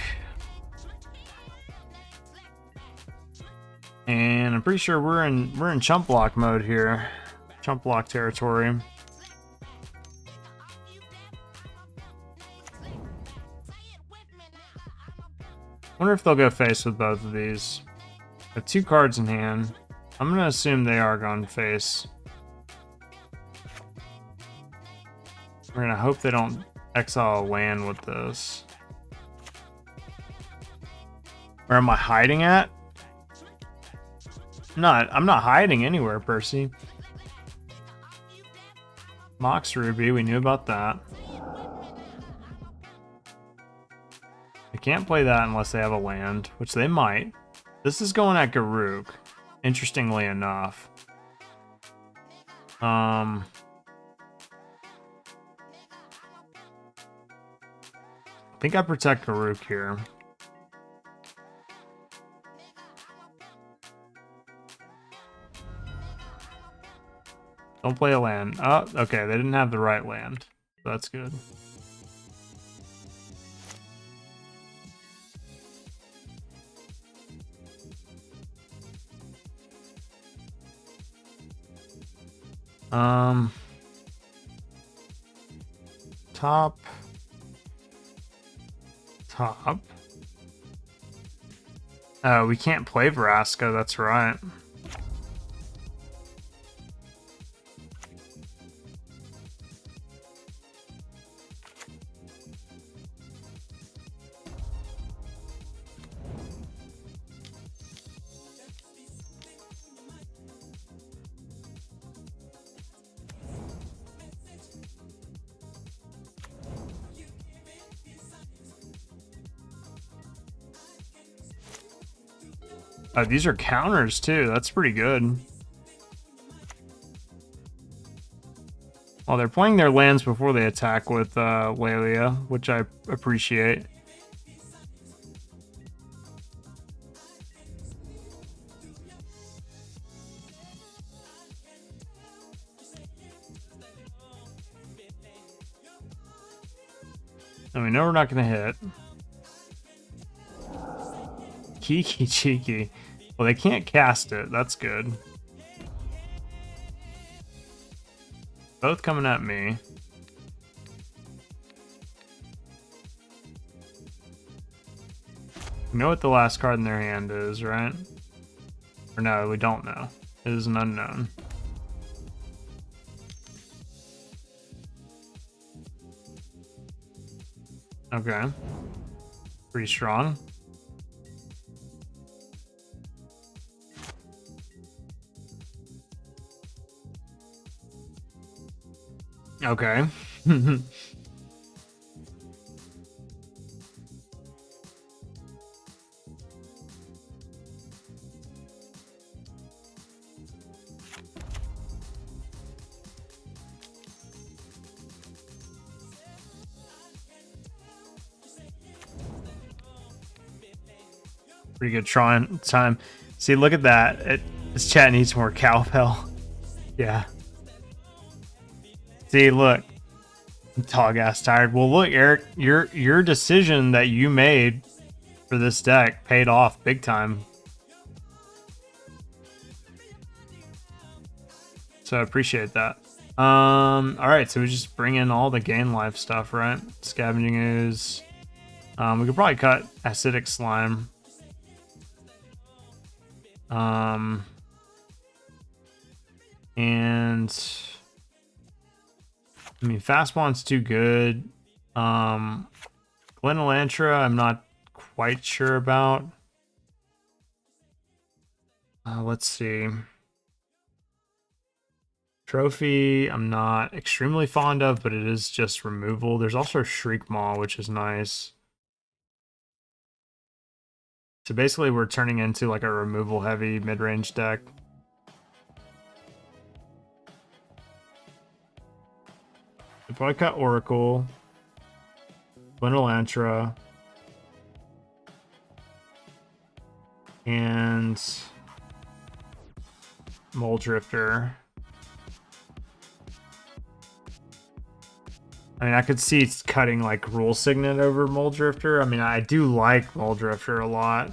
And I'm pretty sure we're in chump block mode here. Chump block territory. Wonder if they'll go face with both of these. I have 2 cards in hand. I'm gonna assume they are going face. We're gonna hope they don't exile a land with this. Where am I hiding at? I'm not hiding anywhere, Percy. Mox Ruby, we knew about that. I can't play that unless they have a land, which they might. This is going at Garuk, interestingly enough. I think I protect Garuk here. Don't play a land. Oh, okay, they didn't have the right land. That's good. Top. Oh, we can't play Vraska, that's right. Oh, these are counters too. That's pretty good. Well, they're playing their lands before they attack with Lelia, which I appreciate. And we know we're not going to hit. Kiki cheeky. Well, they can't cast it. That's good. Both coming at me. We know what the last card in their hand is, right? Or no, we don't know. It is an unknown. Okay. Pretty strong. Okay. Pretty good trying time. See, look at that. This chat needs more cowbell. Yeah. See, look. I'm dog ass tired. Well, look, Eric, your decision that you made for this deck paid off big time. So I appreciate that. All right, so we just bring in all the gain life stuff, right? Scavenging ooze. We could probably cut acidic slime. And I mean, Fastbond's too good. Glen Elantra, I'm not quite sure about. Let's see. Trophy, I'm not extremely fond of, but it is just removal. There's also Shriek Maw, which is nice. So basically, we're turning into like a removal-heavy mid-range deck. If I cut Oracle, Glen Elantra, and Mole Drifter. I mean, I could see it's cutting like Rule Signet over Mole Drifter. I mean, I do like Mole Drifter a lot.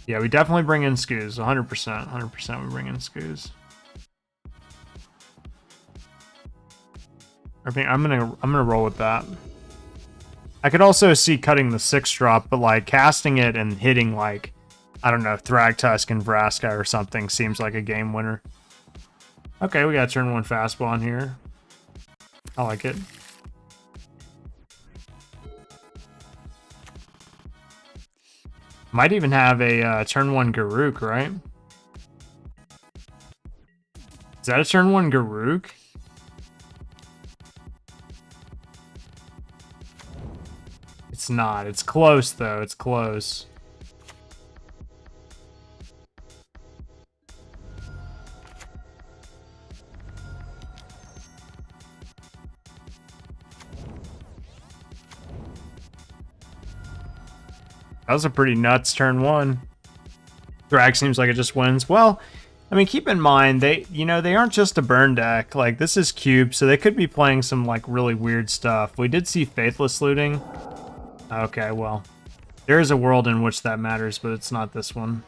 Yeah, we definitely bring in Skoos, 100%. 100% we bring in Skoos. I think I'm gonna roll with that. I could also see cutting the 6-drop, but like casting it and hitting like, I don't know, Thragtusk and Vraska or something seems like a game winner. Okay, we got turn 1 fastball on here. I like it. Might even have a turn 1 Garruk, right? Is that a turn 1 Garruk? It's not. It's close, though. It's close. That was a pretty nuts turn 1. Drag seems like it just wins. Well, I mean, keep in mind, they aren't just a burn deck. Like, this is Cube, so they could be playing some, like, really weird stuff. We did see Faithless looting. Okay, well. There is a world in which that matters, but it's not this one.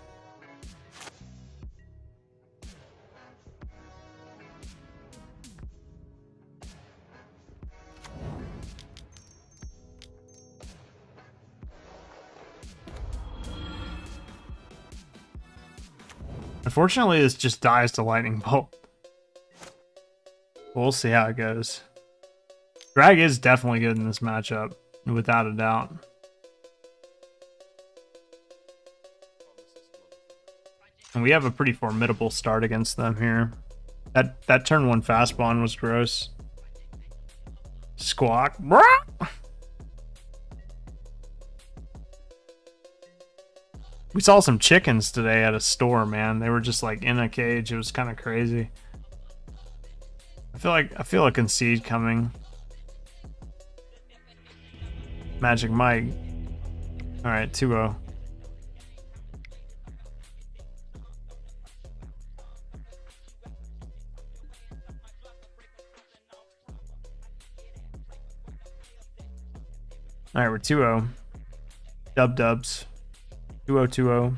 Unfortunately, this just dies to Lightning Bolt. We'll see how it goes. Drag is definitely good in this matchup, without a doubt. And we have a pretty formidable start against them here. That turn 1 fast bond was gross. Squawk. We saw some chickens today at a store, man. They were just like in a cage. It was kind of crazy. I feel a concede coming. Magic Mike. All right, 2-0. All right, we're 2-0. Dubs. 2-0.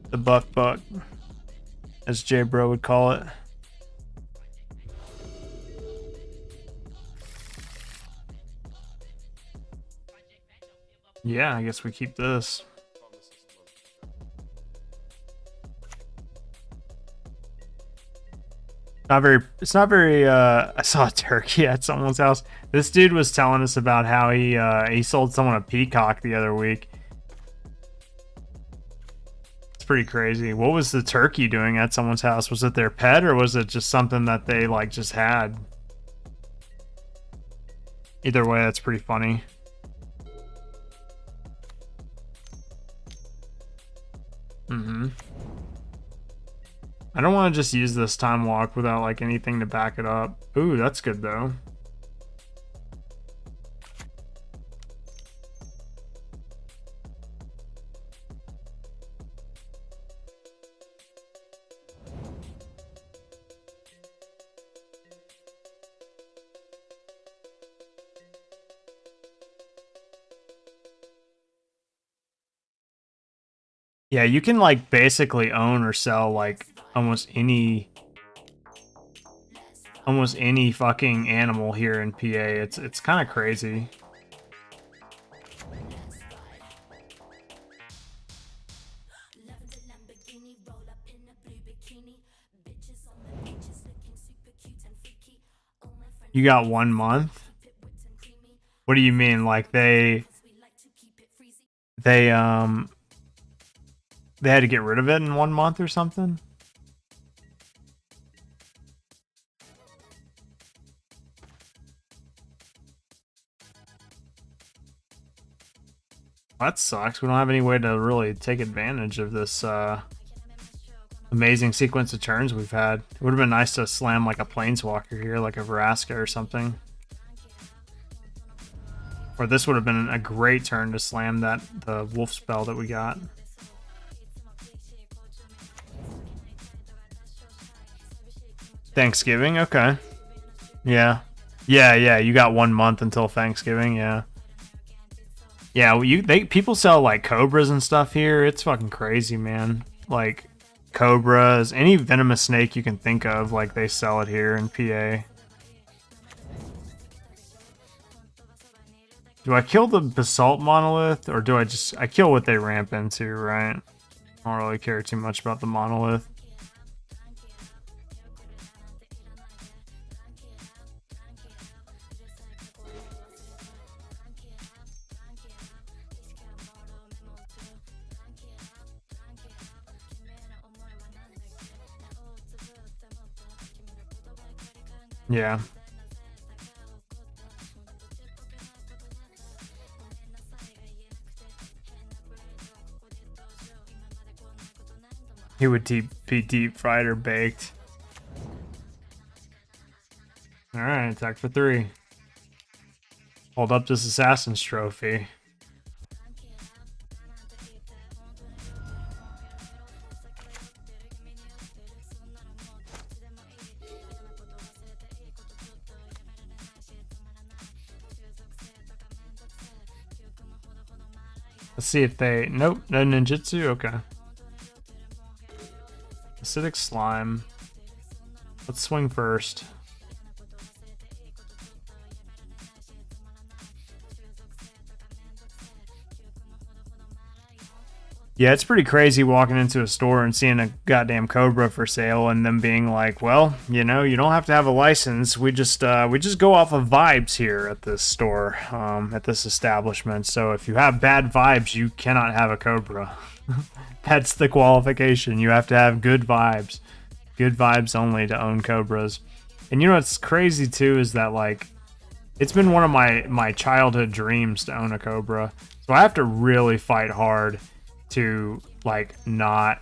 The buck, as J Bro would call it. Yeah, I guess we keep this. It's not very I saw a turkey at someone's house. This dude was telling us about how he sold someone a peacock the other week. It's pretty crazy. What was the turkey doing at someone's house? Was it their pet, or was it just something that they like just had? Either way, that's pretty funny. I don't want to just use this time walk without like anything to back it up. Ooh, that's good though. Yeah, you can like basically own or sell like almost any fucking animal here in PA. It's kind of crazy. You got 1 month? What do you mean? Like they had to get rid of it in 1 month or something? That sucks. We don't have any way to really take advantage of this amazing sequence of turns we've had. It would have been nice to slam like a Planeswalker here, like a Vraska or something. Or this would have been a great turn to slam the wolf spell that we got. Thanksgiving? Okay. Yeah. Yeah, you got 1 month until Thanksgiving, yeah. Yeah, people sell like cobras and stuff here. It's fucking crazy, man. Like cobras, any venomous snake you can think of, like they sell it here in PA. Do I kill the basalt monolith, or do I kill what they ramp into, right? I don't really care too much about the monolith. Yeah. He would be deep fried or baked. Alright, attack for 3. Hold up this Assassin's Trophy. Let's see if they... Nope, no ninjutsu? Okay. Acidic slime. Let's swing first. Yeah, it's pretty crazy walking into a store and seeing a goddamn cobra for sale and them being like, well, you know, you don't have to have a license. We just go off of vibes here at this store, at this establishment. So if you have bad vibes, you cannot have a cobra. That's the qualification. You have to have good vibes. Good vibes only to own cobras. And you know what's crazy too is that, like, it's been one of my childhood dreams to own a cobra. So I have to really fight hard to, like, not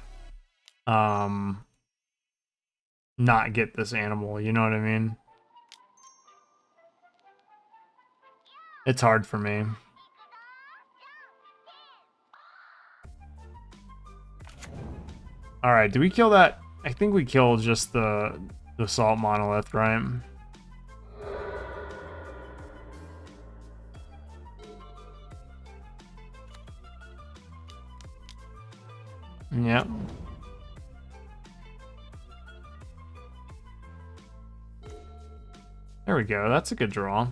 get this animal, you know what I mean? It's hard for me. All right, did we kill that? I think we killed just the salt monolith, right? Yep. There we go. That's a good draw.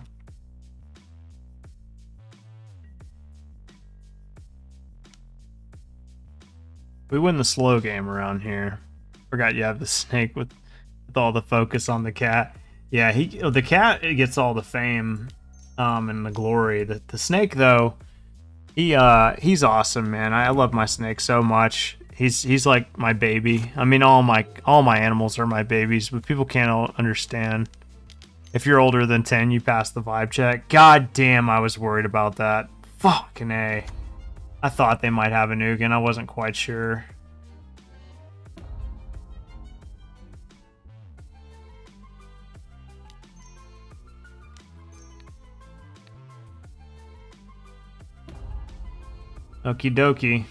We win the slow game around here. Forgot you have the snake with all the focus on the cat. Yeah, the cat gets all the fame and the glory. The snake though, he's awesome, man. I love my snake so much. He's like my baby. I mean, all my animals are my babies, but people can't understand. If you're older than 10, you pass the vibe check. God damn, I was worried about that. Fucking A. I thought they might have a Nugan. I wasn't quite sure. Okie dokie.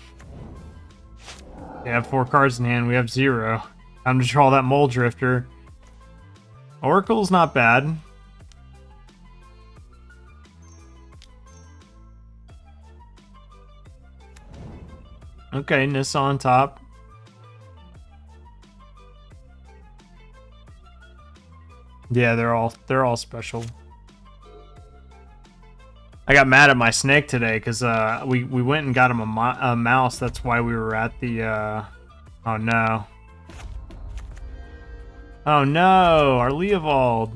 They have 4 cards in hand. We have 0. Time to draw that Mole Drifter. Oracle's not bad. Okay, Nissa on top. Yeah, they're all special. I got mad at my snake today because we went and got him a mouse. That's why we were at the oh no. Oh no, our Leovold.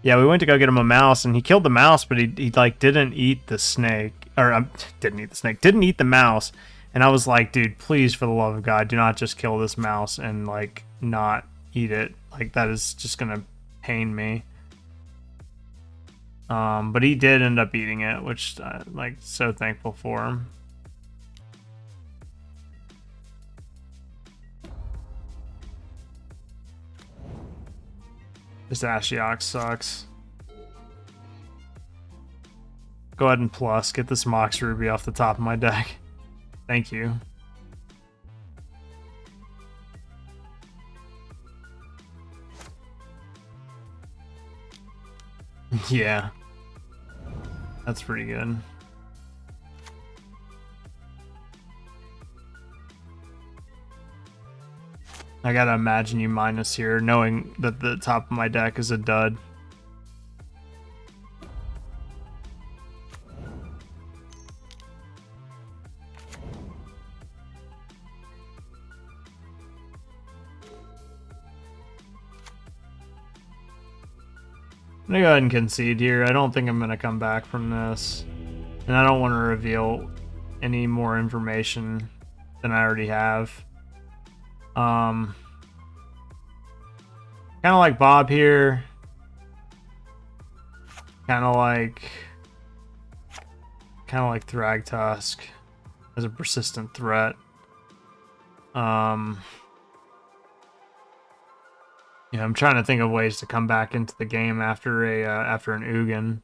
Yeah, we went to go get him a mouse and he killed the mouse, but he like didn't eat the snake. Or didn't eat the snake. Didn't eat the mouse. And I was like, dude, please, for the love of God, do not just kill this mouse and like not eat it. Like, that is just gonna pain me. But he did end up eating it, which I'm like so thankful for him. This Ashiok sucks. Go ahead and plus. Get this Mox Ruby off the top of my deck. Thank you. Yeah. That's pretty good. I gotta imagine you minus here, knowing that the top of my deck is a dud. I'm gonna go ahead and concede here. I don't think I'm gonna come back from this. And I don't want to reveal any more information than I already have. Kind of like Bob here. Kind of like Thragtusk as a persistent threat. Yeah, I'm trying to think of ways to come back into the game after an Ugin.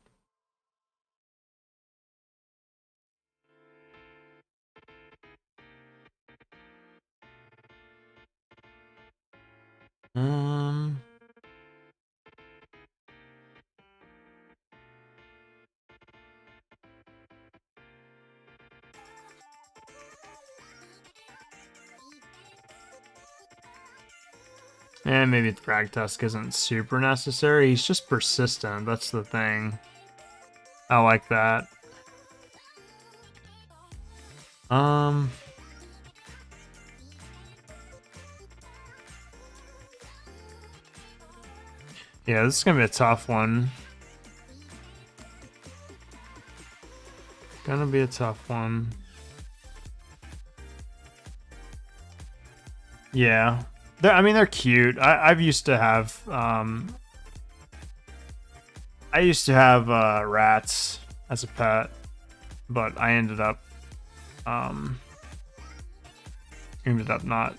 And maybe Thragtusk isn't super necessary. He's just persistent. That's the thing. I like that. Yeah, this is gonna be a tough one. Gonna be a tough one. Yeah. I mean, they're cute. I've used to have, I used to have rats as a pet, but I ended up not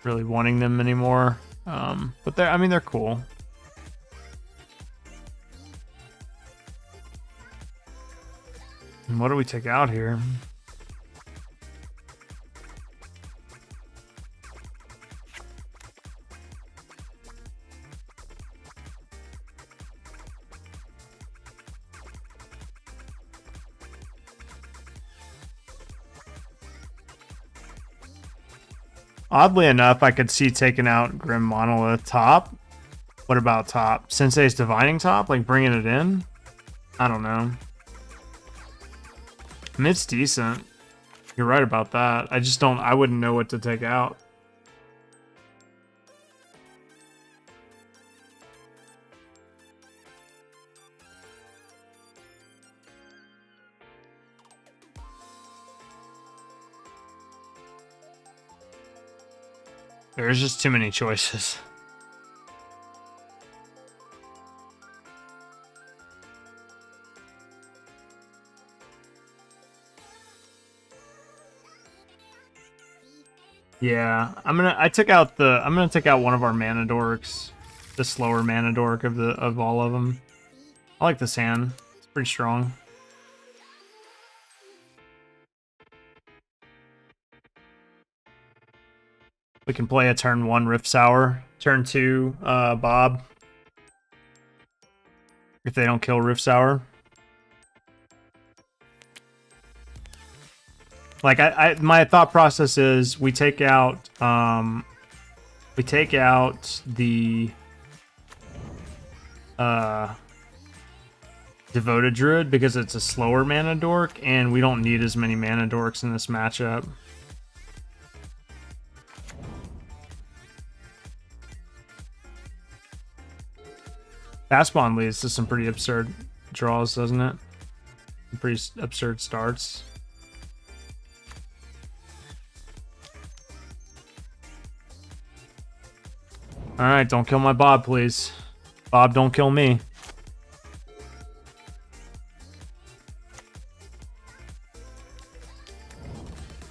really wanting them anymore. But I mean, they're cool. And what do we take out here? Oddly enough, I could see taking out Grim Monolith top. What about top? Sensei's Divining top? Like bringing it in? I don't know. I mean, it's decent. You're right about that. I just don't... I wouldn't know what to take out. There's just too many choices. Yeah, I'm gonna take out one of our mana dorks, the slower mana dork of all of them. I like this hand. It's pretty strong. We can play a turn 1 Rift Sour, turn 2 Bob. If they don't kill Rift Sour. Like my thought process is we take out the Devoted Druid because it's a slower mana dork and we don't need as many mana dorks in this matchup. Fastbond leads to some pretty absurd draws, doesn't it? Pretty absurd starts. Alright, don't kill my Bob, please. Bob, don't kill me.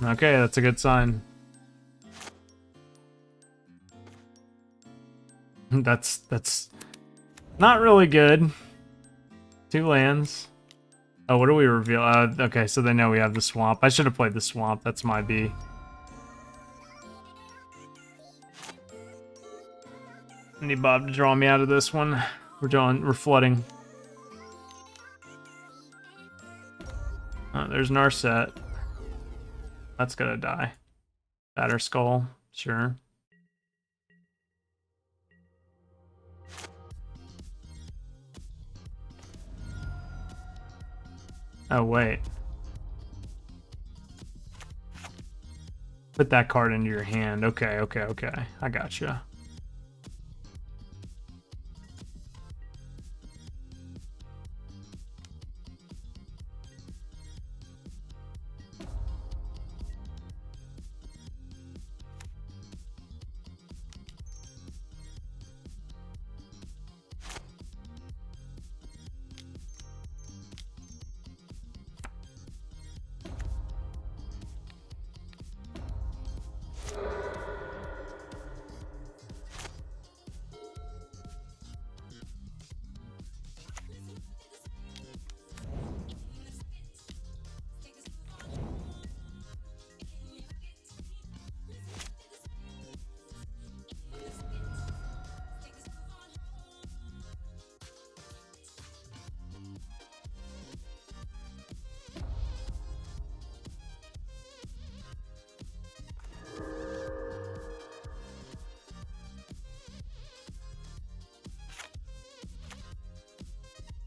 Okay, that's a good sign. That's not really good. 2 lands. Oh, what do we reveal? Okay, so they know we have the swamp. I should have played the swamp. That's my B. I need Bob to draw me out of this one. We're flooding. Oh, there's Narset. That's gonna die. Batter Skull, sure. Oh, wait. Put that card into your hand. Okay. I gotcha.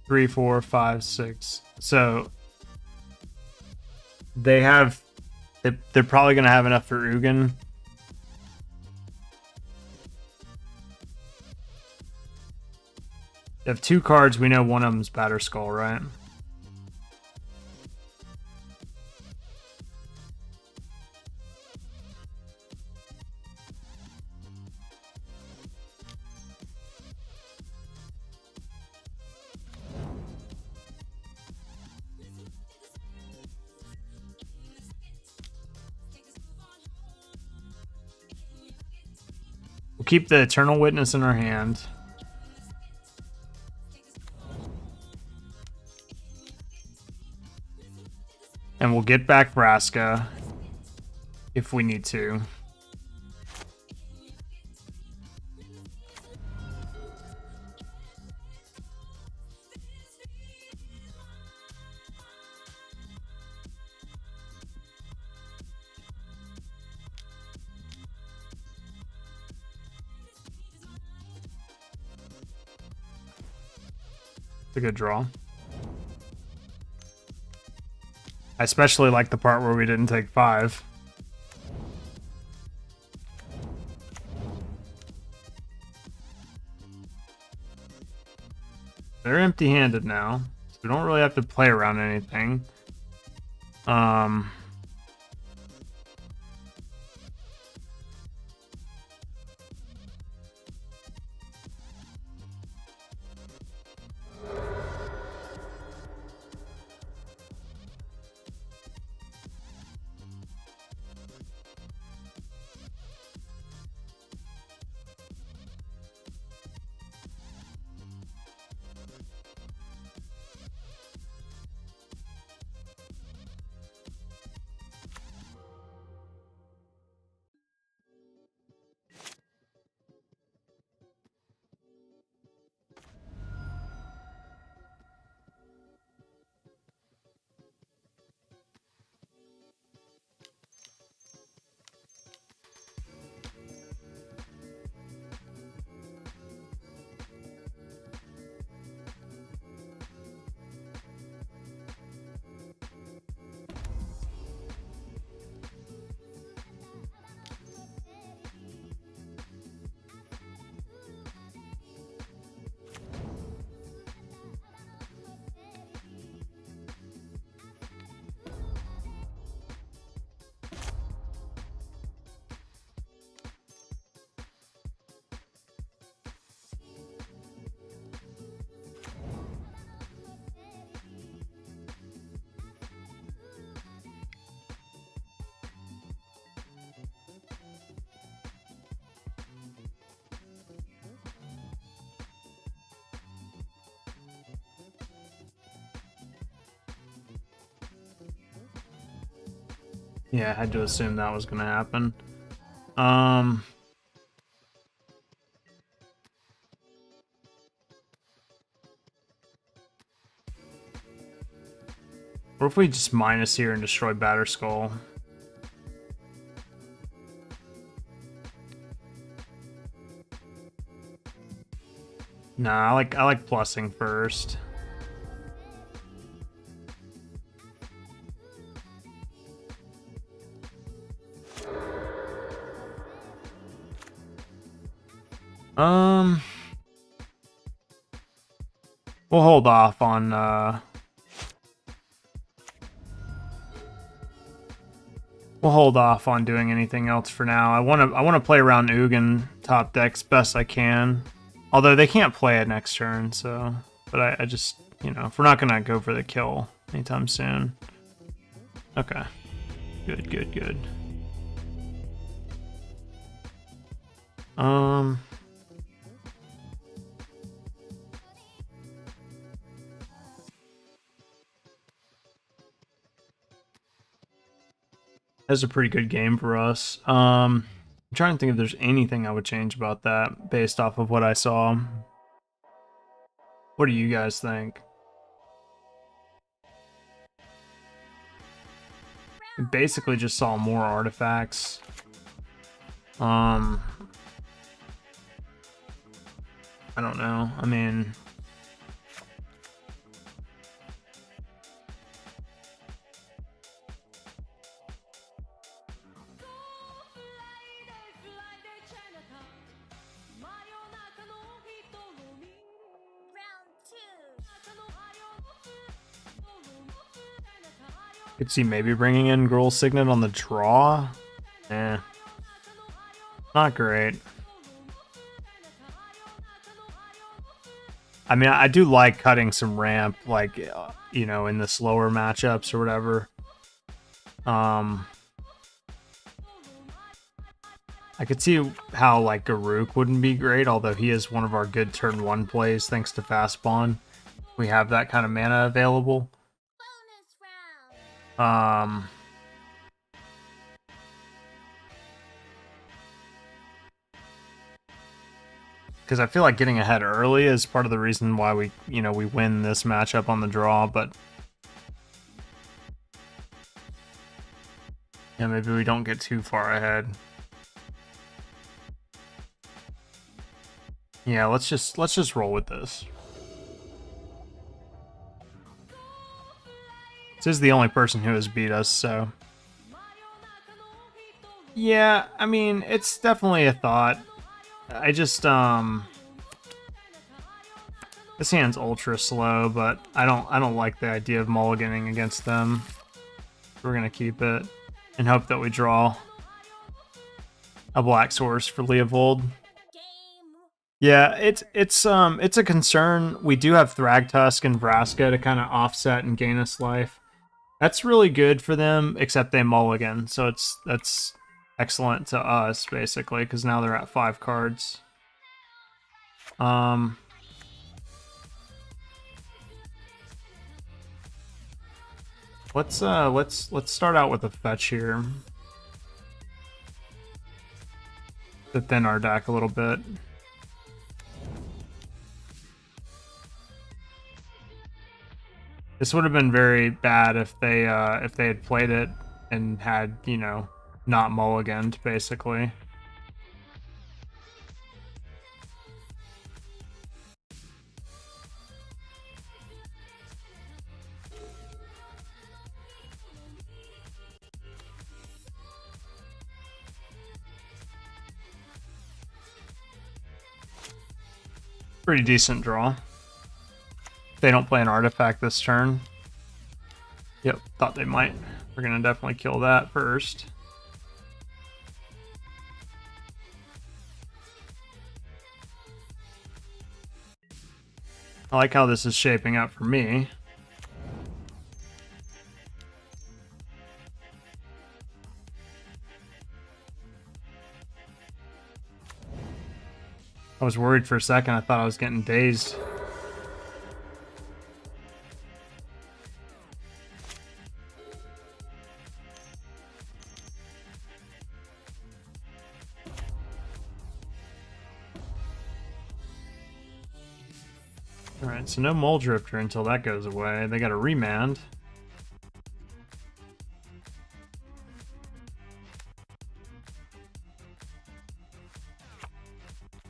3, 4, 5, 6. So they have. They're probably gonna have enough for Ugin. They have 2 cards. We know one of them's Batter Skull, right? We'll keep the Eternal Witness in our hand. And we'll get back Vraska if we need to. It's a good draw. I especially like the part where we didn't take 5. They're empty-handed now, so we don't really have to play around anything. Yeah, I had to assume that was going to happen. Or if we just minus here and destroy Batter Skull. Nah, I like plussing first. We'll hold off on doing anything else for now. I want to play around Ugin top decks best I can. Although they can't play it next turn, so but I just, you know, if we're not gonna go for the kill anytime soon. Okay. Good. That's a pretty good game for us. I'm trying to think if there's anything I would change about that based off of what I saw. What do you guys think? We basically just saw more artifacts. I don't know. I mean, Could see maybe bringing in Gruul Signet on the draw. Eh. Not great. I mean, I do like cutting some ramp, like, you know, in the slower matchups or whatever. I could see how, like, Garuk wouldn't be great, although he is one of our good turn 1 plays thanks to fast spawn. We have that kind of mana available. Because I feel like getting ahead early is part of the reason why we, you know, we win this matchup on the draw, but yeah, maybe we don't get too far ahead. Yeah, let's just roll with this. This is the only person who has beat us, so yeah, I mean, it's definitely a thought. I just this hand's ultra slow, but I don't like the idea of mulliganing against them. We're gonna keep it and hope that we draw a black source for Leovold. Yeah, it's a concern. We do have Thragtusk and Vraska to kind of offset and gain us life. That's really good for them, except they mulligan, so that's excellent to us basically because now they're at 5 cards. Let's start out with a fetch here to thin our deck a little bit. This would have been very bad if they had played it and had, you know, not mulliganed basically. Pretty decent draw. They don't play an artifact this turn. Yep, thought they might. We're gonna definitely kill that first. I like how this is shaping up for me. I was worried for a second. I thought I was getting dazed. Alright, so no Mole Drifter until that goes away. They got a remand.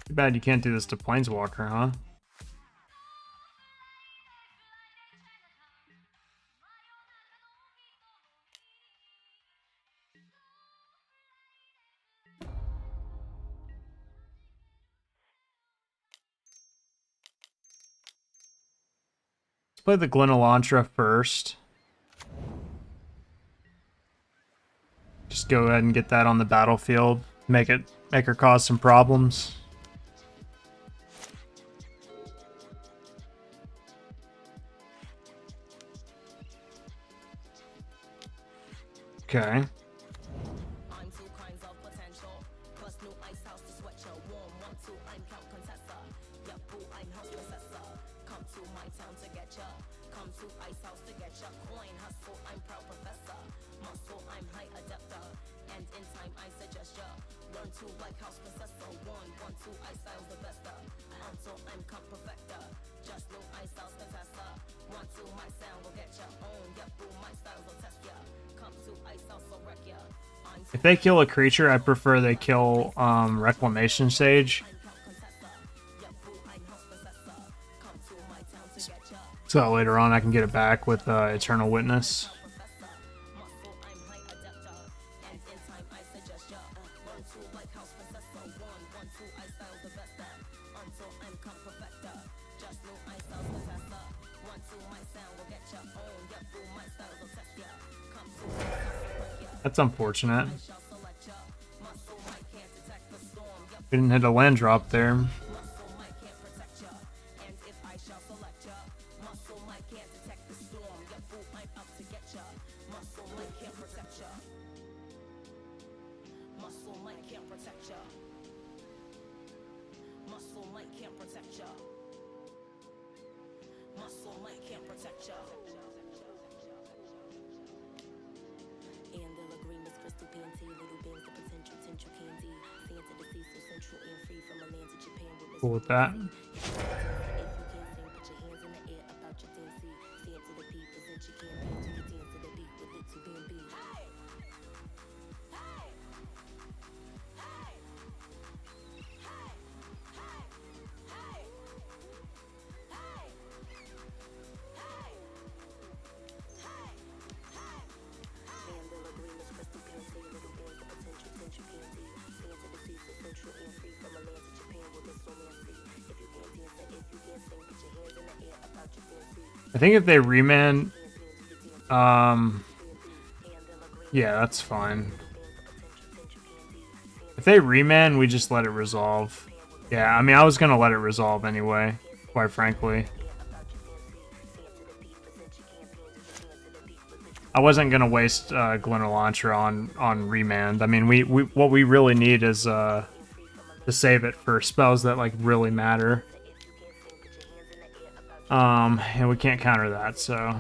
Too bad you can't do this to Planeswalker, huh? Let's play the Glen Elantra first. Just go ahead and get that on the battlefield. Make her cause some problems. Okay. If they kill a creature, I prefer they kill Reclamation Sage. So later on I can get it back with Eternal Witness. That's unfortunate. We didn't hit a land drop there. Cool with that. I think if they remand, yeah, that's fine. If they remand, we just let it resolve. Yeah, I mean, I was gonna let it resolve anyway, quite frankly. I wasn't gonna waste Glen Launcher on remand. I mean, we what we really need is to save it for spells that like really matter. And we can't counter that, so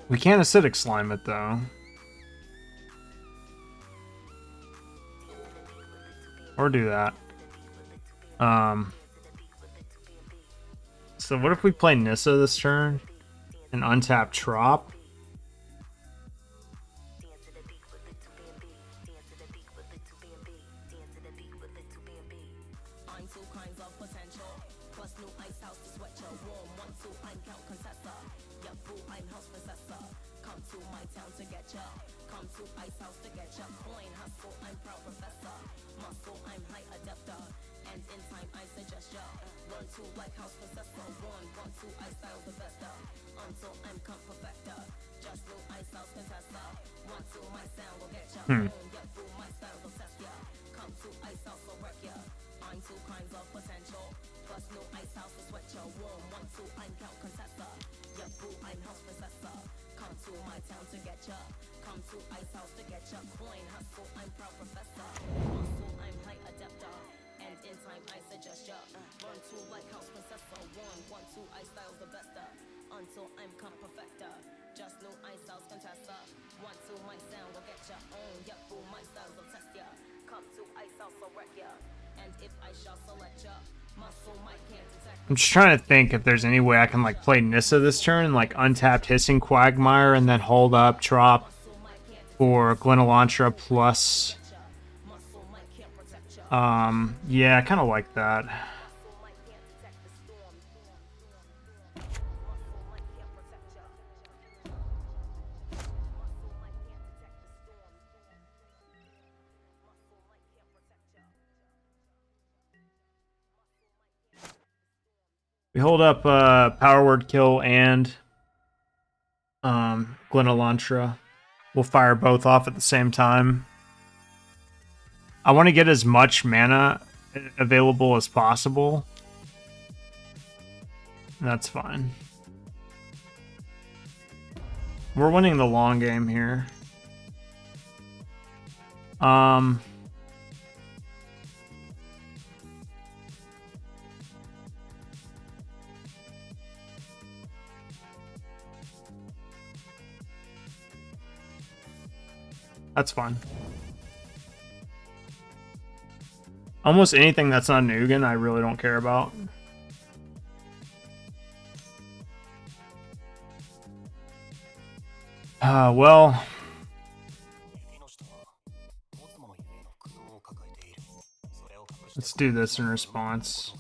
we can't acidic slime it though. Or do that. So what if we play Nissa this turn and untap Trop? I'm just trying to think if there's any way I can like play Nissa this turn, like untapped Hissing Quagmire and then hold up Trop for Glen Elantra plus. Yeah, I kind of like that. We hold up Power Word Kill and Glen Elantra. We'll fire both off at the same time. I want to get as much mana available as possible. That's fine. We're winning the long game here. That's fine. Almost anything that's not Nugan, I really don't care about. Well... let's do this in response.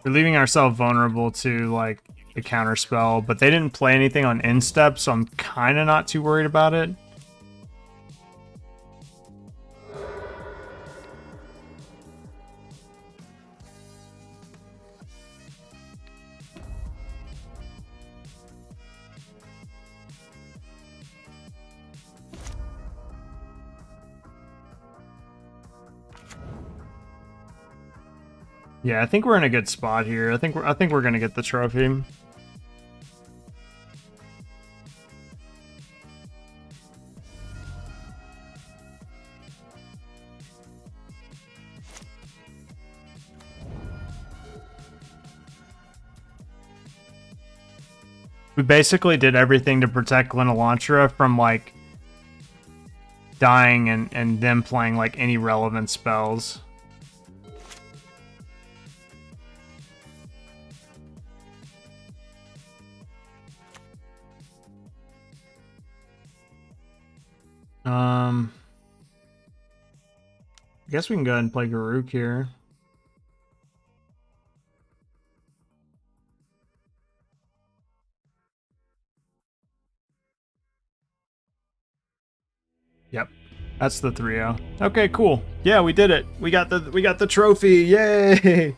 We're leaving ourselves vulnerable to like the counter spell, but they didn't play anything on instep, so I'm kind of not too worried about it. Yeah, I think we're in a good spot here. I think we're gonna get the trophy. We basically did everything to protect Glen Elantra from like dying and them playing like any relevant spells. I guess we can go ahead and play Garuk here. Yep. That's the 3-0. Okay, cool. Yeah, we did it. We got the trophy. Yay!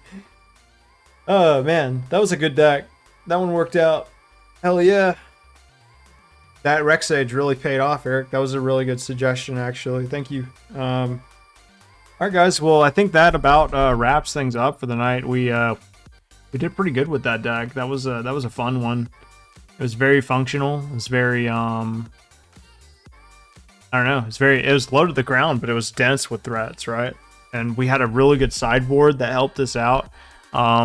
Oh man, that was a good deck. That one worked out. Hell yeah. That Rex Age really paid off, Eric. That was a really good suggestion, actually. Thank you. All right, guys. Well, I think that about wraps things up for the night. We did pretty good with that deck. That was a fun one. It was very functional. It was very I don't know. It was low to the ground, but it was dense with threats, right? And we had a really good sideboard that helped us out. A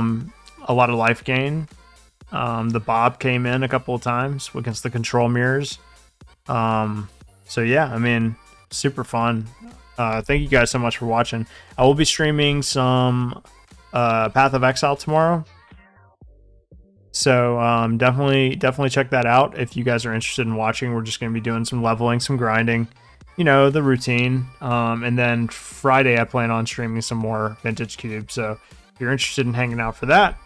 lot of life gain. The Bob came in a couple of times against the control mirrors. So yeah, I mean, super fun. Thank you guys so much for watching. I will be streaming some Path of Exile tomorrow. So definitely check that out if you guys are interested in watching. We're just going to be doing some leveling, some grinding, you know, the routine. And then Friday I plan on streaming some more Vintage Cube. So if you're interested in hanging out for that,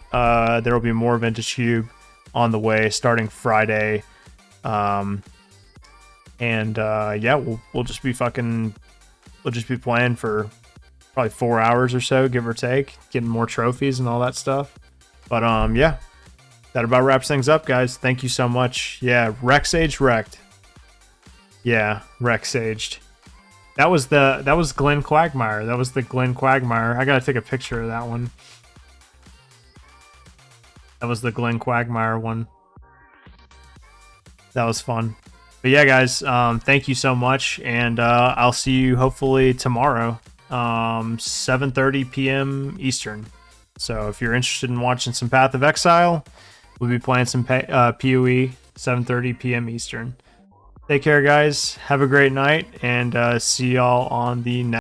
there will be more Vintage Cube on the way starting Friday. Yeah, we'll just be playing for probably 4 hours or so, give or take, getting more trophies and all that stuff. But yeah. That about wraps things up, guys. Thank you so much. Yeah, Rex Age wrecked. Yeah, Rex Aged. That was Glenn Quagmire. That was the Glenn Quagmire. I gotta take a picture of that one. That was the Glenn Quagmire one. That was fun. But yeah, guys, thank you so much, and I'll see you hopefully tomorrow, 7:30 p.m. Eastern. So if you're interested in watching some Path of Exile, we'll be playing some PoE, 7:30 p.m. Eastern. Take care, guys. Have a great night, and see y'all on the next